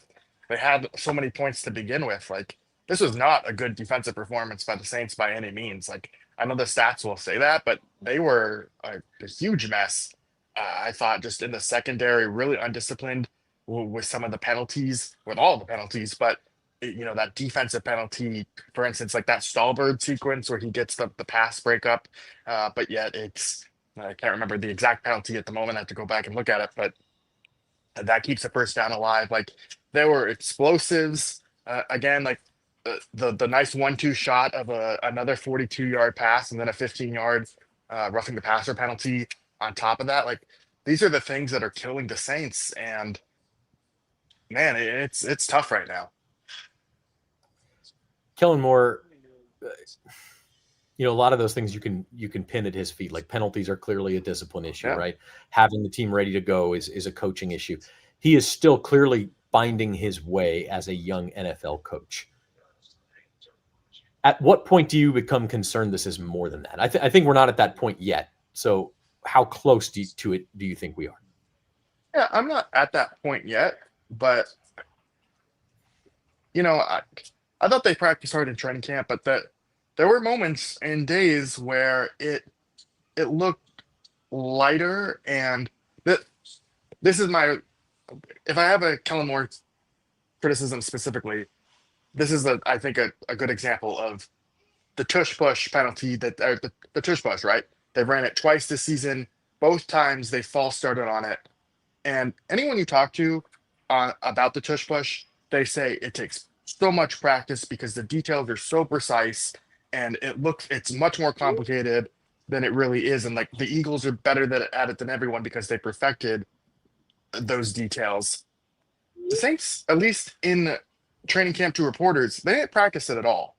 S4: they had so many points to begin with. Like this was not a good defensive performance by the Saints by any means. Like I know the stats will say that, but they were a huge mess. I thought just in the secondary, really undisciplined with some of the penalties, with all the penalties, but that defensive penalty, for instance, like that Stallbird sequence where he gets the pass breakup, but yet I can't remember the exact penalty at the moment. I have to go back and look at it, but that keeps the first down alive. Like there were explosives again, like the nice 1-2 shot of another 42-yard pass and then a 15-yard roughing the passer penalty on top of that. Like these are the things that are killing the Saints, and man, it's tough right now.
S1: Kellen Moore, a lot of those things you can pin at his feet. Like penalties are clearly a discipline issue, yeah. Right? Having the team ready to go is a coaching issue. He is still clearly finding his way as a young NFL coach. At what point do you become concerned this is more than that? I think we're not at that point yet. So how close to it do you think we are?
S4: Yeah, I'm not at that point yet, but I thought they practiced hard in training camp, but that there were moments and days where it it looked lighter. And th- this is my, if I have a Kellen Moore criticism specifically, this is I think a good example of the tush push penalty the tush push, right? They ran it twice this season. Both times they false started on it. And anyone you talk to about the tush push, they say it takes so much practice because the details are so precise and it's much more complicated than it really is. And like the Eagles are better at it than everyone because they perfected those details. The Saints, at least in training camp to reporters, they didn't practice it at all.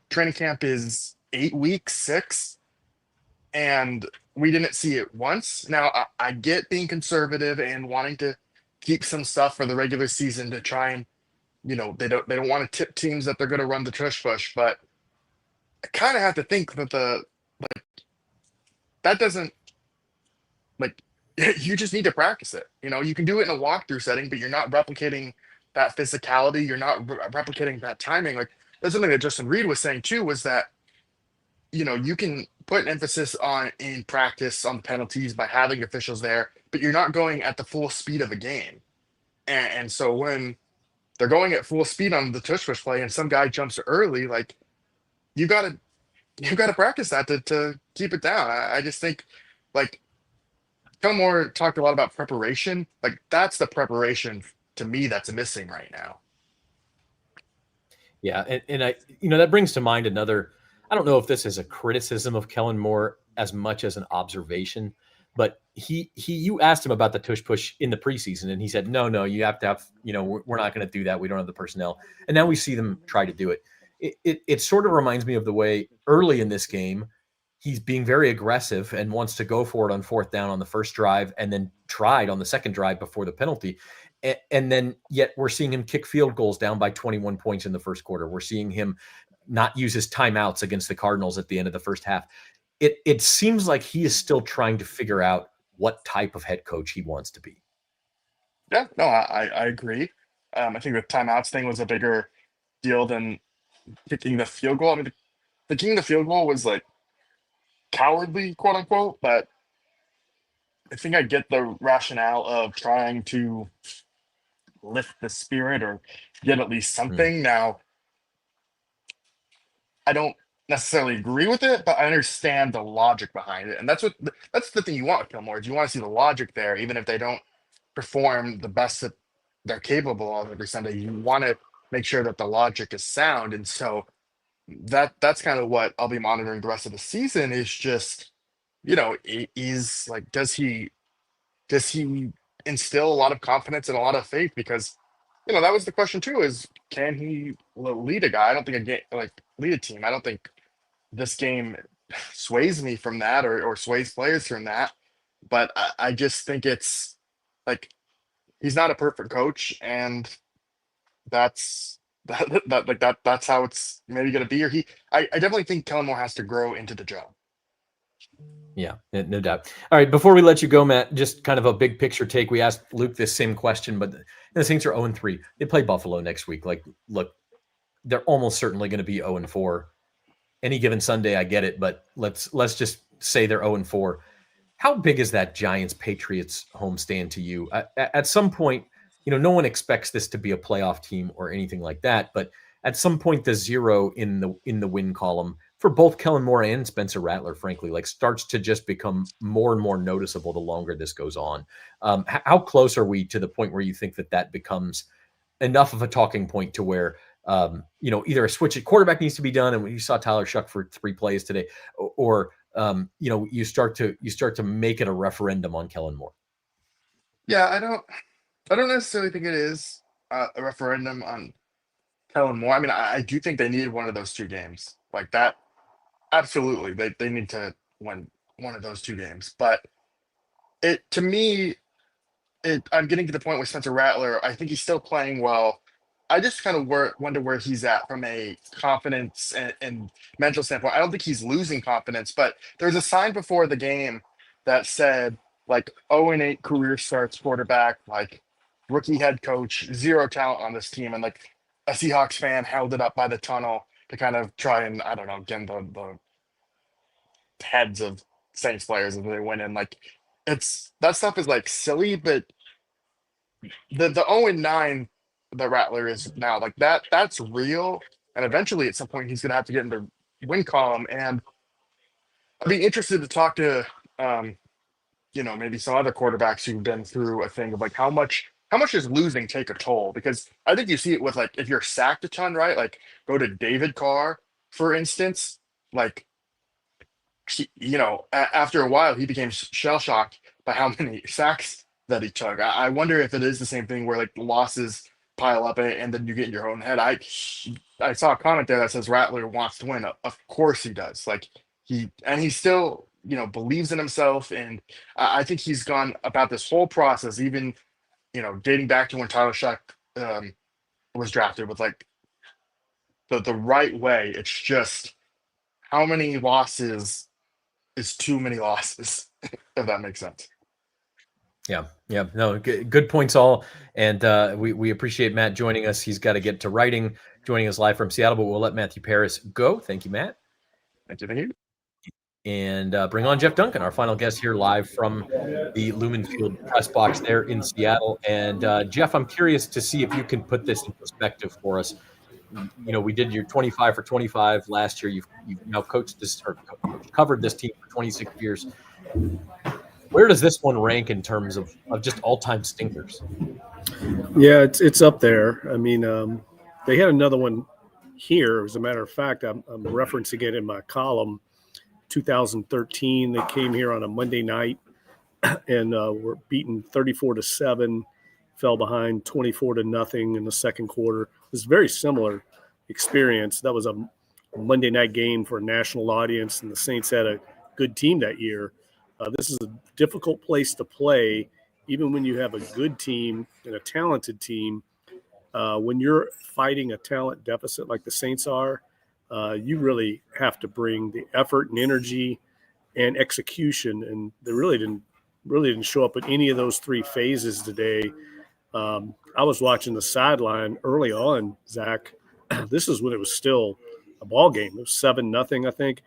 S4: Training camp is 8 weeks, 6, and we didn't see it once. Now, I get being conservative and wanting to keep some stuff for the regular season to try and, they don't want to tip teams that they're going to run the tush push, but I kind of have to think that that doesn't like you just need to practice it. You can do it in a walkthrough setting, but you're not replicating that physicality. You're not replicating that timing. Like that's something that Justin Reed was saying too, was that you can put an emphasis on in practice on the penalties by having officials there, but you're not going at the full speed of a game. And so when they're going at full speed on the tush push play and some guy jumps early, like you gotta practice that to keep it down. I just think like Fillmore talked a lot about preparation. Like that's the preparation to me that's missing right now.
S1: Yeah, and I, that brings to mind another. I don't know if this is a criticism of Kellen Moore as much as an observation, but you asked him about the tush push in the preseason, and he said, no, you have to have, we're not going to do that. We don't have the personnel, and now we see them try to do it. It sort of reminds me of the way early in this game he's being very aggressive and wants to go for it on fourth down on the first drive, and then tried on the second drive before the penalty. And then yet we're seeing him kick field goals down by 21 points in the first quarter. We're seeing him not use his timeouts against the Cardinals at the end of the first half. It seems like he is still trying to figure out what type of head coach he wants to be.
S4: Yeah, no, I agree. I think the timeouts thing was a bigger deal than kicking the field goal. I mean, the kicking the field goal was like cowardly, quote unquote, but I think I get the rationale of trying to lift the spirit or get at least something. Now, I don't necessarily agree with it, but I understand the logic behind it, and that's the thing you want with Gilmore is you want to see the logic there, even if they don't perform the best that they're capable of every Sunday. You want to make sure that the logic is sound, and so that's kind of what I'll be monitoring the rest of the season. Is just is like does he instill a lot of confidence and a lot of faith? Because that was the question too: is can he lead a guy? I don't think lead a team. I don't think this game sways me from that or sways players from that. But I just think it's like he's not a perfect coach, and that's that's how it's maybe going to be. Or I definitely think Kellen Moore has to grow into the job.
S1: Yeah, no doubt. All right, before we let you go, Matt, just kind of a big picture take. We asked Luke this same question, but the Saints are 0-3. They play Buffalo next week. Like, look, they're almost certainly going to be 0-4. Any given Sunday, I get it, but let's just say they're 0-4. How big is that Giants-Patriots homestand to you? At some point, no one expects this to be a playoff team or anything like that, but at some point, the zero in the win column for both Kellen Moore and Spencer Rattler, frankly, like starts to just become more and more noticeable the longer this goes on. How close are we to the point where you think that becomes enough of a talking point to where either a switch at quarterback needs to be done, and we saw Tyler Shuck for 3 plays today, or you start to make it a referendum on Kellen Moore?
S4: Yeah, I don't necessarily think it is a referendum on Kellen Moore. I mean, I do think they needed one of those 2 games like that. Absolutely, they need to win one of those 2 games. But to me, I'm getting to the point with Spencer Rattler. I think he's still playing well. I just kind of wonder where he's at from a confidence and mental standpoint. I don't think he's losing confidence, but there's a sign before the game that said like 0-8 career starts quarterback, like rookie head coach, 0 talent on this team, and like a Seahawks fan held it up by the tunnel to kind of try and I don't know, get the heads of Saints players if they win. And like, it's that stuff is like silly, but the 0-9 that Rattler is now, like that's real. And eventually, at some point, he's gonna have to get into win column. And I'd be interested to talk to maybe some other quarterbacks who've been through a thing of like how much does losing take a toll? Because I think you see it with like if you're sacked a ton, right? Like go to David Carr, for instance. Like after a while he became shell shocked by how many sacks that he took. I wonder if it is the same thing where like losses pile up and then you get in your own head. I saw a comment there that says Rattler wants to win. Of course he does. Like he still believes in himself, and I think he's gone about this whole process, even dating back to when Tyler Shuck was drafted, with like the right way. It's just how many losses is too many losses, if that makes sense.
S1: Yeah. No, good points all. And we appreciate Matt joining us. He's got to get to writing, joining us live from Seattle, but we'll let Matthew Paris go. Thank you, Matt.
S4: Thank you.
S1: And bring on Jeff Duncan, our final guest here live from the Lumen Field press box there in Seattle. And Jeff, I'm curious to see if you can put this in perspective for us. We did your 25 for 25 last year. You've now coached this or covered this team for 26 years. Where does this one rank in terms of just all-time stinkers?
S5: Yeah, it's up there. I mean, they had another one here. As a matter of fact, I'm referencing it in my column. 2013, they came here on a Monday night and were beaten 34-7, fell behind 24-0 in the second quarter. It was a very similar experience. That was a Monday night game for a national audience, and the Saints had a good team that year. This is a difficult place to play, even when you have a good team and a talented team. When you're fighting a talent deficit like the Saints are, you really have to bring the effort and energy and execution, and they really didn't show up in any of those three phases today. I was watching the sideline early on, Zach. This is when it was still a ball game. It was 7-0, I think.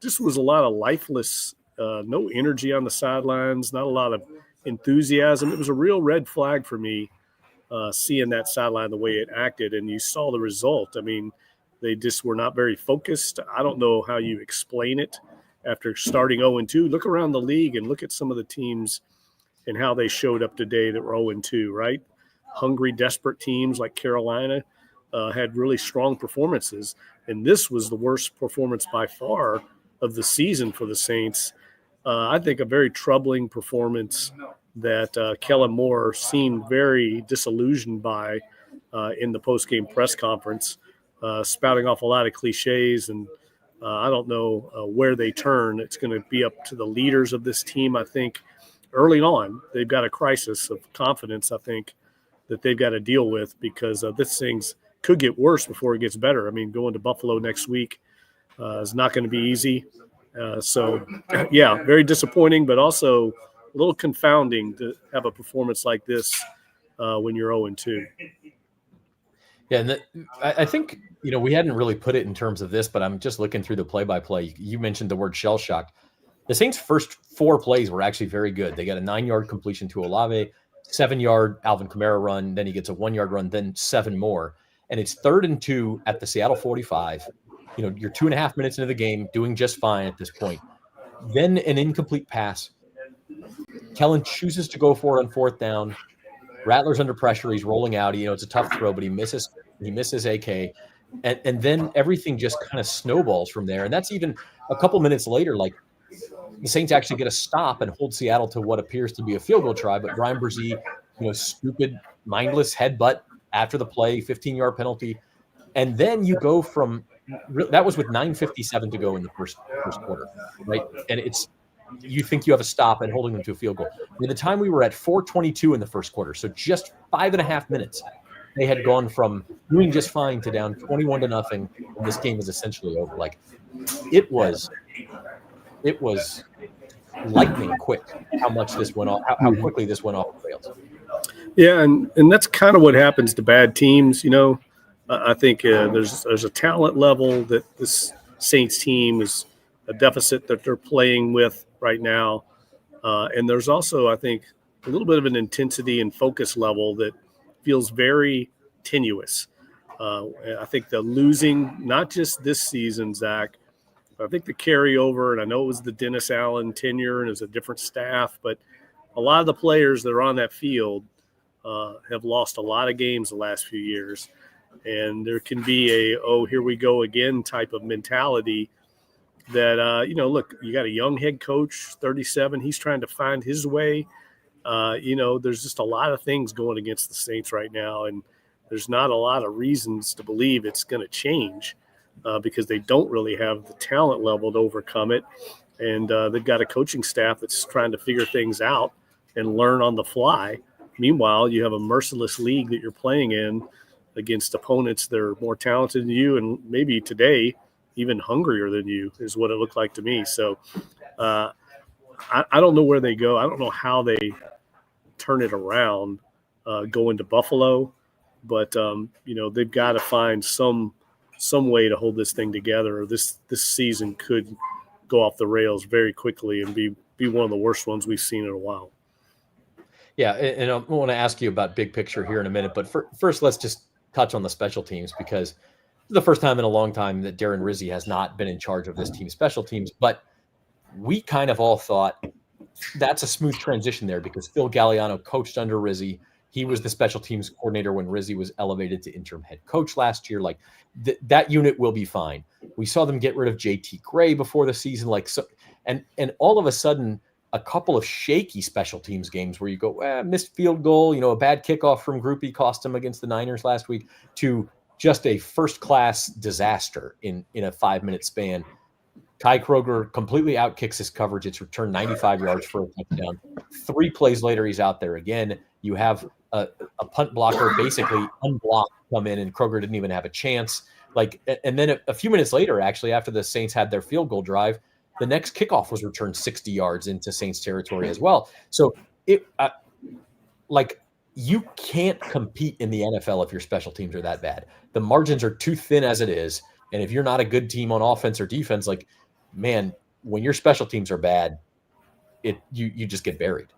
S5: Just was a lot of lifeless, no energy on the sidelines, not a lot of enthusiasm. It was a real red flag for me, seeing that sideline the way it acted, and you saw the result. I mean, they just were not very focused. I don't know how you explain it after starting 0-2. Look around the league and look at some of the teams and how they showed up today that were 0-2, right? Hungry, desperate teams like Carolina had really strong performances. And this was the worst performance by far of the season for the Saints. I think a very troubling performance that Kellen Moore seemed very disillusioned by in the postgame press conference. Spouting off a lot of cliches, and I don't know where they turn. It's going to be up to the leaders of this team. I think early on, they've got a crisis of confidence, I think, that they've got to deal with, because this things could get worse before it gets better. I mean, going to Buffalo next week is not going to be easy. So, yeah, very disappointing, but also a little confounding to have a performance like this when you're 0-2.
S1: Yeah, and I think, we hadn't really put it in terms of this, but I'm just looking through the play-by-play. You mentioned the word shell-shocked. The Saints' first 4 plays were actually very good. They got a 9-yard completion to Olave, 7-yard Alvin Kamara run, then he gets a 1-yard run, then 7 more. And it's 3rd and 2 at the Seattle 45. You're 2.5 minutes into the game, doing just fine at this point. Then an incomplete pass. Kellen chooses to go for it on 4th down. Rattler's under pressure. He's rolling out. It's a tough throw, but he misses AK. And then everything just kind of snowballs from there. And that's even a couple minutes later, like the Saints actually get a stop and hold Seattle to what appears to be a field goal try. But Brian Brzee, stupid, mindless headbutt after the play, 15-yard penalty. And then you go from that was with 9:57 to go in the first quarter, right? And you think you have a stop and holding them to a field goal. By the time we were at 4:22 in the first quarter, so just 5.5 minutes, they had gone from doing just fine to down 21-0, and this game is essentially over. Like it was lightning quick how much this went off, how quickly this went off the rails.
S5: Yeah, and that's kind of what happens to bad teams. I think there's a talent level that this Saints team is a deficit that they're playing with right now. And there's also, I think, a little bit of an intensity and focus level that feels very tenuous. I think the losing, not just this season, Zach, but I think the carryover, and I know it was the Dennis Allen tenure and it was a different staff, but a lot of the players that are on that field have lost a lot of games the last few years. And there can be here we go again type of mentality that, look, you got a young head coach, 37. He's trying to find his way. There's just a lot of things going against the Saints right now. And there's not a lot of reasons to believe it's going to change because they don't really have the talent level to overcome it. And they've got a coaching staff that's trying to figure things out and learn on the fly. Meanwhile, you have a merciless league that you're playing in against opponents that are more talented than you and maybe today even hungrier than you is what it looked like to me. So I don't know where they go. I don't know how they turn it around going to Buffalo, but they've got to find some way to hold this thing together. This season could go off the rails very quickly and be one of the worst ones we've seen in a while.
S1: Yeah, and I want to ask you about big picture here in a minute, but first let's just touch on the special teams because it's the first time in a long time that Darren Rizzi has not been in charge of this team's special teams, but we kind of all thought that's a smooth transition there because Phil Galliano coached under Rizzi. He was the special teams coordinator when Rizzi was elevated to interim head coach last year. Like that unit will be fine. We saw them get rid of JT Gray before the season, and all of a sudden a couple of shaky special teams games where you go, missed field goal, a bad kickoff from Groupie cost him against the Niners last week, to just a first-class disaster in a 5-minute span. Kai Kroger completely outkicks his coverage. It's returned 95 yards for a touchdown. 3 plays later, he's out there again. You have a punt blocker basically unblocked come in, and Kroger didn't even have a chance. And then a few minutes later, actually, after the Saints had their field goal drive, the next kickoff was returned 60 yards into Saints territory as well. So you can't compete in the NFL if your special teams are that bad. The margins are too thin as it is. And if you're not a good team on offense or defense, man, when your special teams are bad, you just get buried.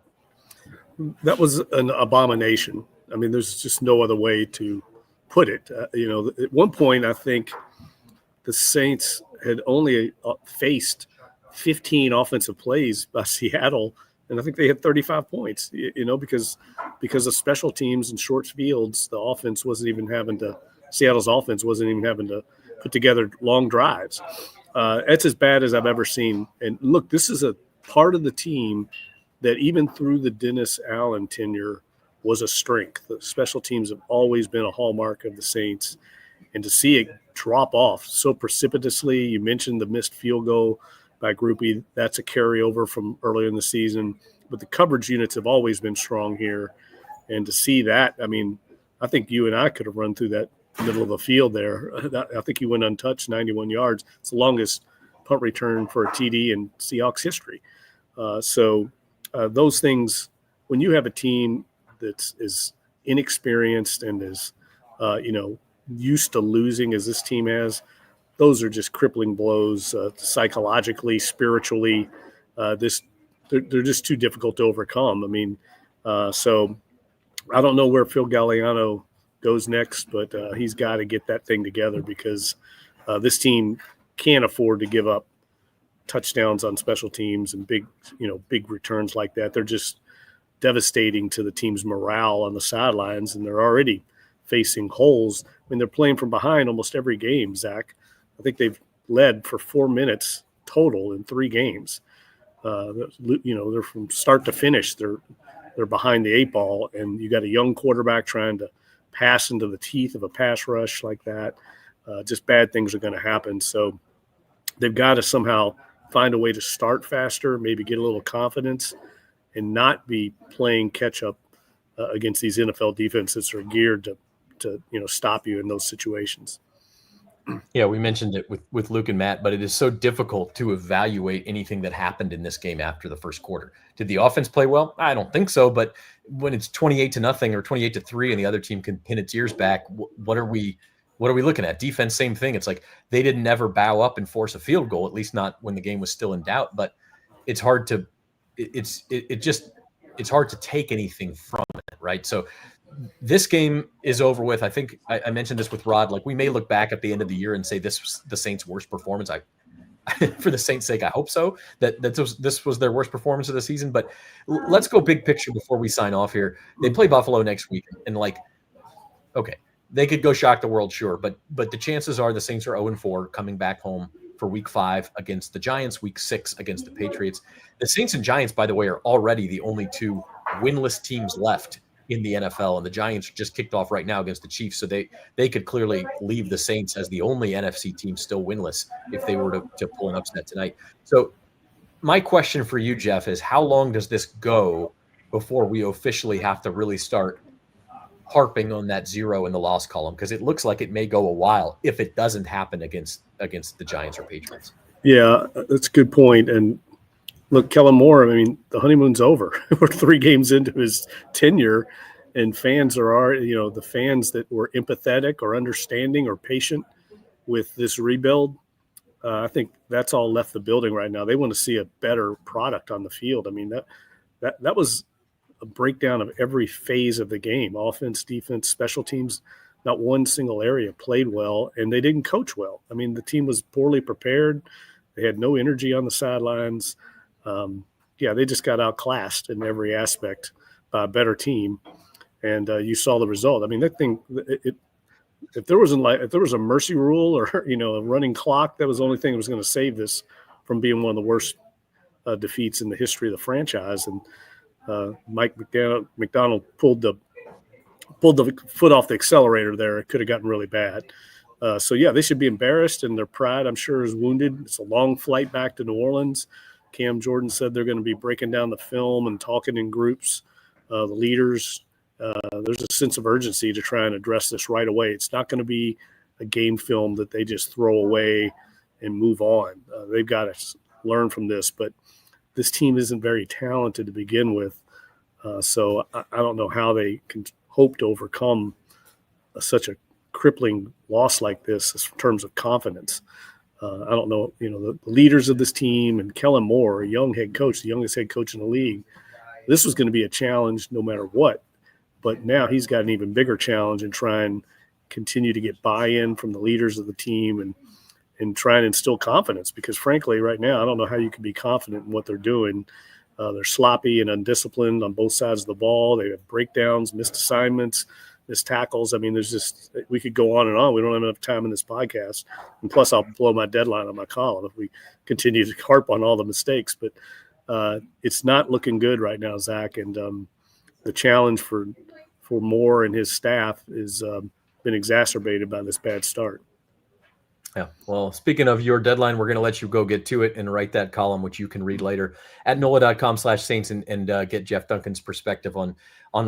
S5: That was an abomination. I mean, there's just no other way to put it. At one point, I think the Saints had only faced 15 offensive plays by Seattle, and I think they had 35 points, because of special teams and short fields, the offense wasn't even having to – Seattle's offense wasn't even having to put together long drives. That's as bad as I've ever seen. And, look, this is a part of the team that even through the Dennis Allen tenure was a strength. The special teams have always been a hallmark of the Saints. And to see it drop off so precipitously, you mentioned the missed field goal by Groupie. That's a carryover from earlier in the season. But the coverage units have always been strong here. And to see that, I mean, I think you and I could have run through that middle of the field there. I think he went untouched, 91 yards. It's the longest punt return for a TD in Seahawks history. So those things, when you have a team that is inexperienced and is, used to losing as this team has, those are just crippling blows psychologically, spiritually. They're just too difficult to overcome. I mean, so I don't know where Phil Galliano goes next, but he's got to get that thing together because this team can't afford to give up touchdowns on special teams and big returns like that. They're just devastating to the team's morale on the sidelines, and they're already facing holes. I mean, they're playing from behind almost every game, Zach. I think they've led for 4 minutes total in 3 games. They're from start to finish. They're behind the 8 ball, and you got a young quarterback trying to pass into the teeth of a pass rush like that. Just bad things are going to happen. So they've got to somehow find a way to start faster, maybe get a little confidence, and not be playing catch up against these NFL defenses that are geared to stop you in those situations.
S1: Yeah, we mentioned it with Luke and Matt, but it is so difficult to evaluate anything that happened in this game after the first quarter. Did the offense play well? I don't think so, but when it's 28-0 or 28-3 and the other team can pin its ears back, what are we looking at? Defense, same thing. It's like they didn't ever bow up and force a field goal, at least not when the game was still in doubt. But it's hard to it's hard to take anything from it, right? So this game is over with. I think I mentioned this with Rod. Like, we may look back at the end of the year and say this was the Saints' worst performance. For the Saints' sake, I hope so. That this was their worst performance of the season. But let's go big picture before we sign off here. They play Buffalo next week, and like, okay, they could go shock the world, sure, but the chances are the Saints are 0-4 coming back home for Week 5 against the Giants, Week 6 against the Patriots. The Saints and Giants, by the way, are already the only two winless teams left in the NFL, and the Giants just kicked off right now against the Chiefs, so they could clearly leave the Saints as the only NFC team still winless if they were to pull an upset tonight. So my question for you, Jeff, is how long does this go before we officially have to really start harping on that 0 in the loss column? Because it looks like it may go a while if it doesn't happen against the Giants or Patriots.
S5: Yeah, that's a good point. And look, Kellen Moore, I mean, the honeymoon's over. We're 3 games into his tenure, and fans are, the fans that were empathetic or understanding or patient with this rebuild, I think that's all left the building right now. They want to see a better product on the field. I mean, that was a breakdown of every phase of the game: offense, defense, special teams. Not one single area played well, and they didn't coach well. I mean, the team was poorly prepared. They had no energy on the sidelines. They just got outclassed in every aspect by a better team, and you saw the result. I mean, that thing. If there was a mercy rule or a running clock, that was the only thing that was going to save this from being one of the worst defeats in the history of the franchise. And Mike McDonald pulled the foot off the accelerator there. It could have gotten really bad. They should be embarrassed, and their pride, I'm sure, is wounded. It's a long flight back to New Orleans. Cam Jordan said they're going to be breaking down the film and talking in groups. The leaders, there's a sense of urgency to try and address this right away. It's not going to be a game film that they just throw away and move on. They've got to learn from this, but this team isn't very talented to begin with. So I don't know how they can hope to overcome such a crippling loss like this in terms of confidence. I don't know, the leaders of this team and Kellen Moore, a young head coach, the youngest head coach in the league, this was going to be a challenge no matter what. But now he's got an even bigger challenge in trying to continue to get buy-in from the leaders of the team and try and instill confidence, because frankly, right now, I don't know how you can be confident in what they're doing. They're sloppy and undisciplined on both sides of the ball. They have breakdowns, missed assignments, missed tackles. I mean, we could go on and on. We don't have enough time in this podcast. And plus, I'll blow my deadline on my column if we continue to harp on all the mistakes. But it's not looking good right now, Zach. And the challenge for Moore and his staff is been exacerbated by this bad start.
S1: Yeah. Well, speaking of your deadline, we're going to let you go get to it and write that column, which you can read later at NOLA.com/Saints and get Jeff Duncan's perspective on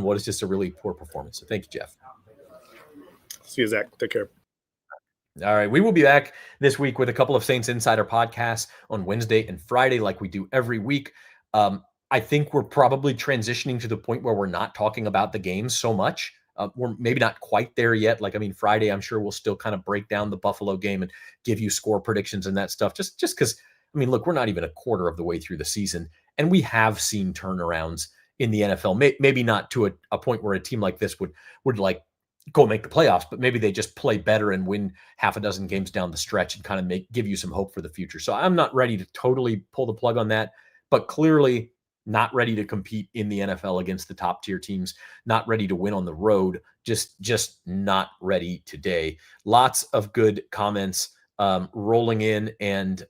S1: what is just a really poor performance. So thank you, Jeff.
S5: See you, Zach. Take care.
S1: All right. We will be back this week with a couple of Saints Insider podcasts on Wednesday and Friday, like we do every week. I think we're probably transitioning to the point where we're not talking about the games so much. We're maybe not quite there yet. Friday, I'm sure we'll still kind of break down the Buffalo game and give you score predictions and that stuff. Just because, look, we're not even a quarter of the way through the season, and we have seen turnarounds in the NFL. Maybe not to a point where a team like this would like go make the playoffs, but maybe they just play better and win half a dozen games down the stretch and kind of give you some hope for the future. So I'm not ready to totally pull the plug on that, but clearly not ready to compete in the NFL against the top tier teams, not ready to win on the road, just not ready today. Lots of good comments rolling in. And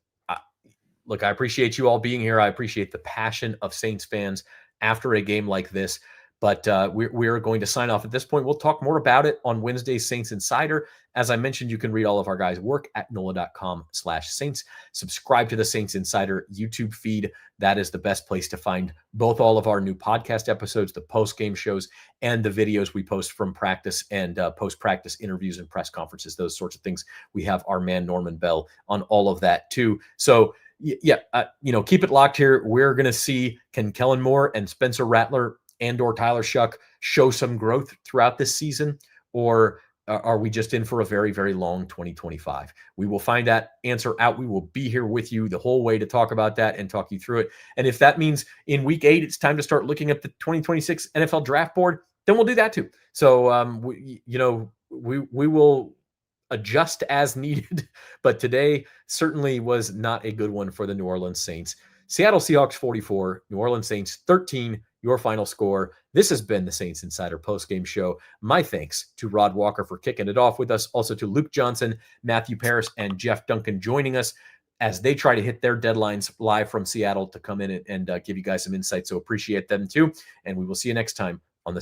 S1: look, I appreciate you all being here. I appreciate the passion of Saints fans after a game like this. But we're going to sign off at this point. We'll talk more about it on Wednesday's Saints Insider. As I mentioned, you can read all of our guys' work at NOLA.com/Saints. Subscribe to the Saints Insider YouTube feed. That is the best place to find both all of our new podcast episodes, the post-game shows, and the videos we post from practice and post-practice interviews and press conferences, those sorts of things. We have our man Norman Bell on all of that too. So keep it locked here. We're going to see, can Kellen Moore and Spencer Rattler and/or Tyler Shuck show some growth throughout this season, or are we just in for a very, very long 2025? We will find that answer out. We will be here with you the whole way to talk about that and talk you through it. And if that means in week 8, it's time to start looking at the 2026 NFL draft board, then we'll do that too. So, we will adjust as needed, but today certainly was not a good one for the New Orleans Saints. Seattle Seahawks 44, New Orleans Saints 13, your final score. This has been the Saints Insider postgame show. My thanks to Rod Walker for kicking it off with us, also to Luke Johnson, Matthew Paris, and Jeff Duncan joining us as they try to hit their deadlines live from Seattle to come in and give you guys some insight. So appreciate them too. And we will see you next time on the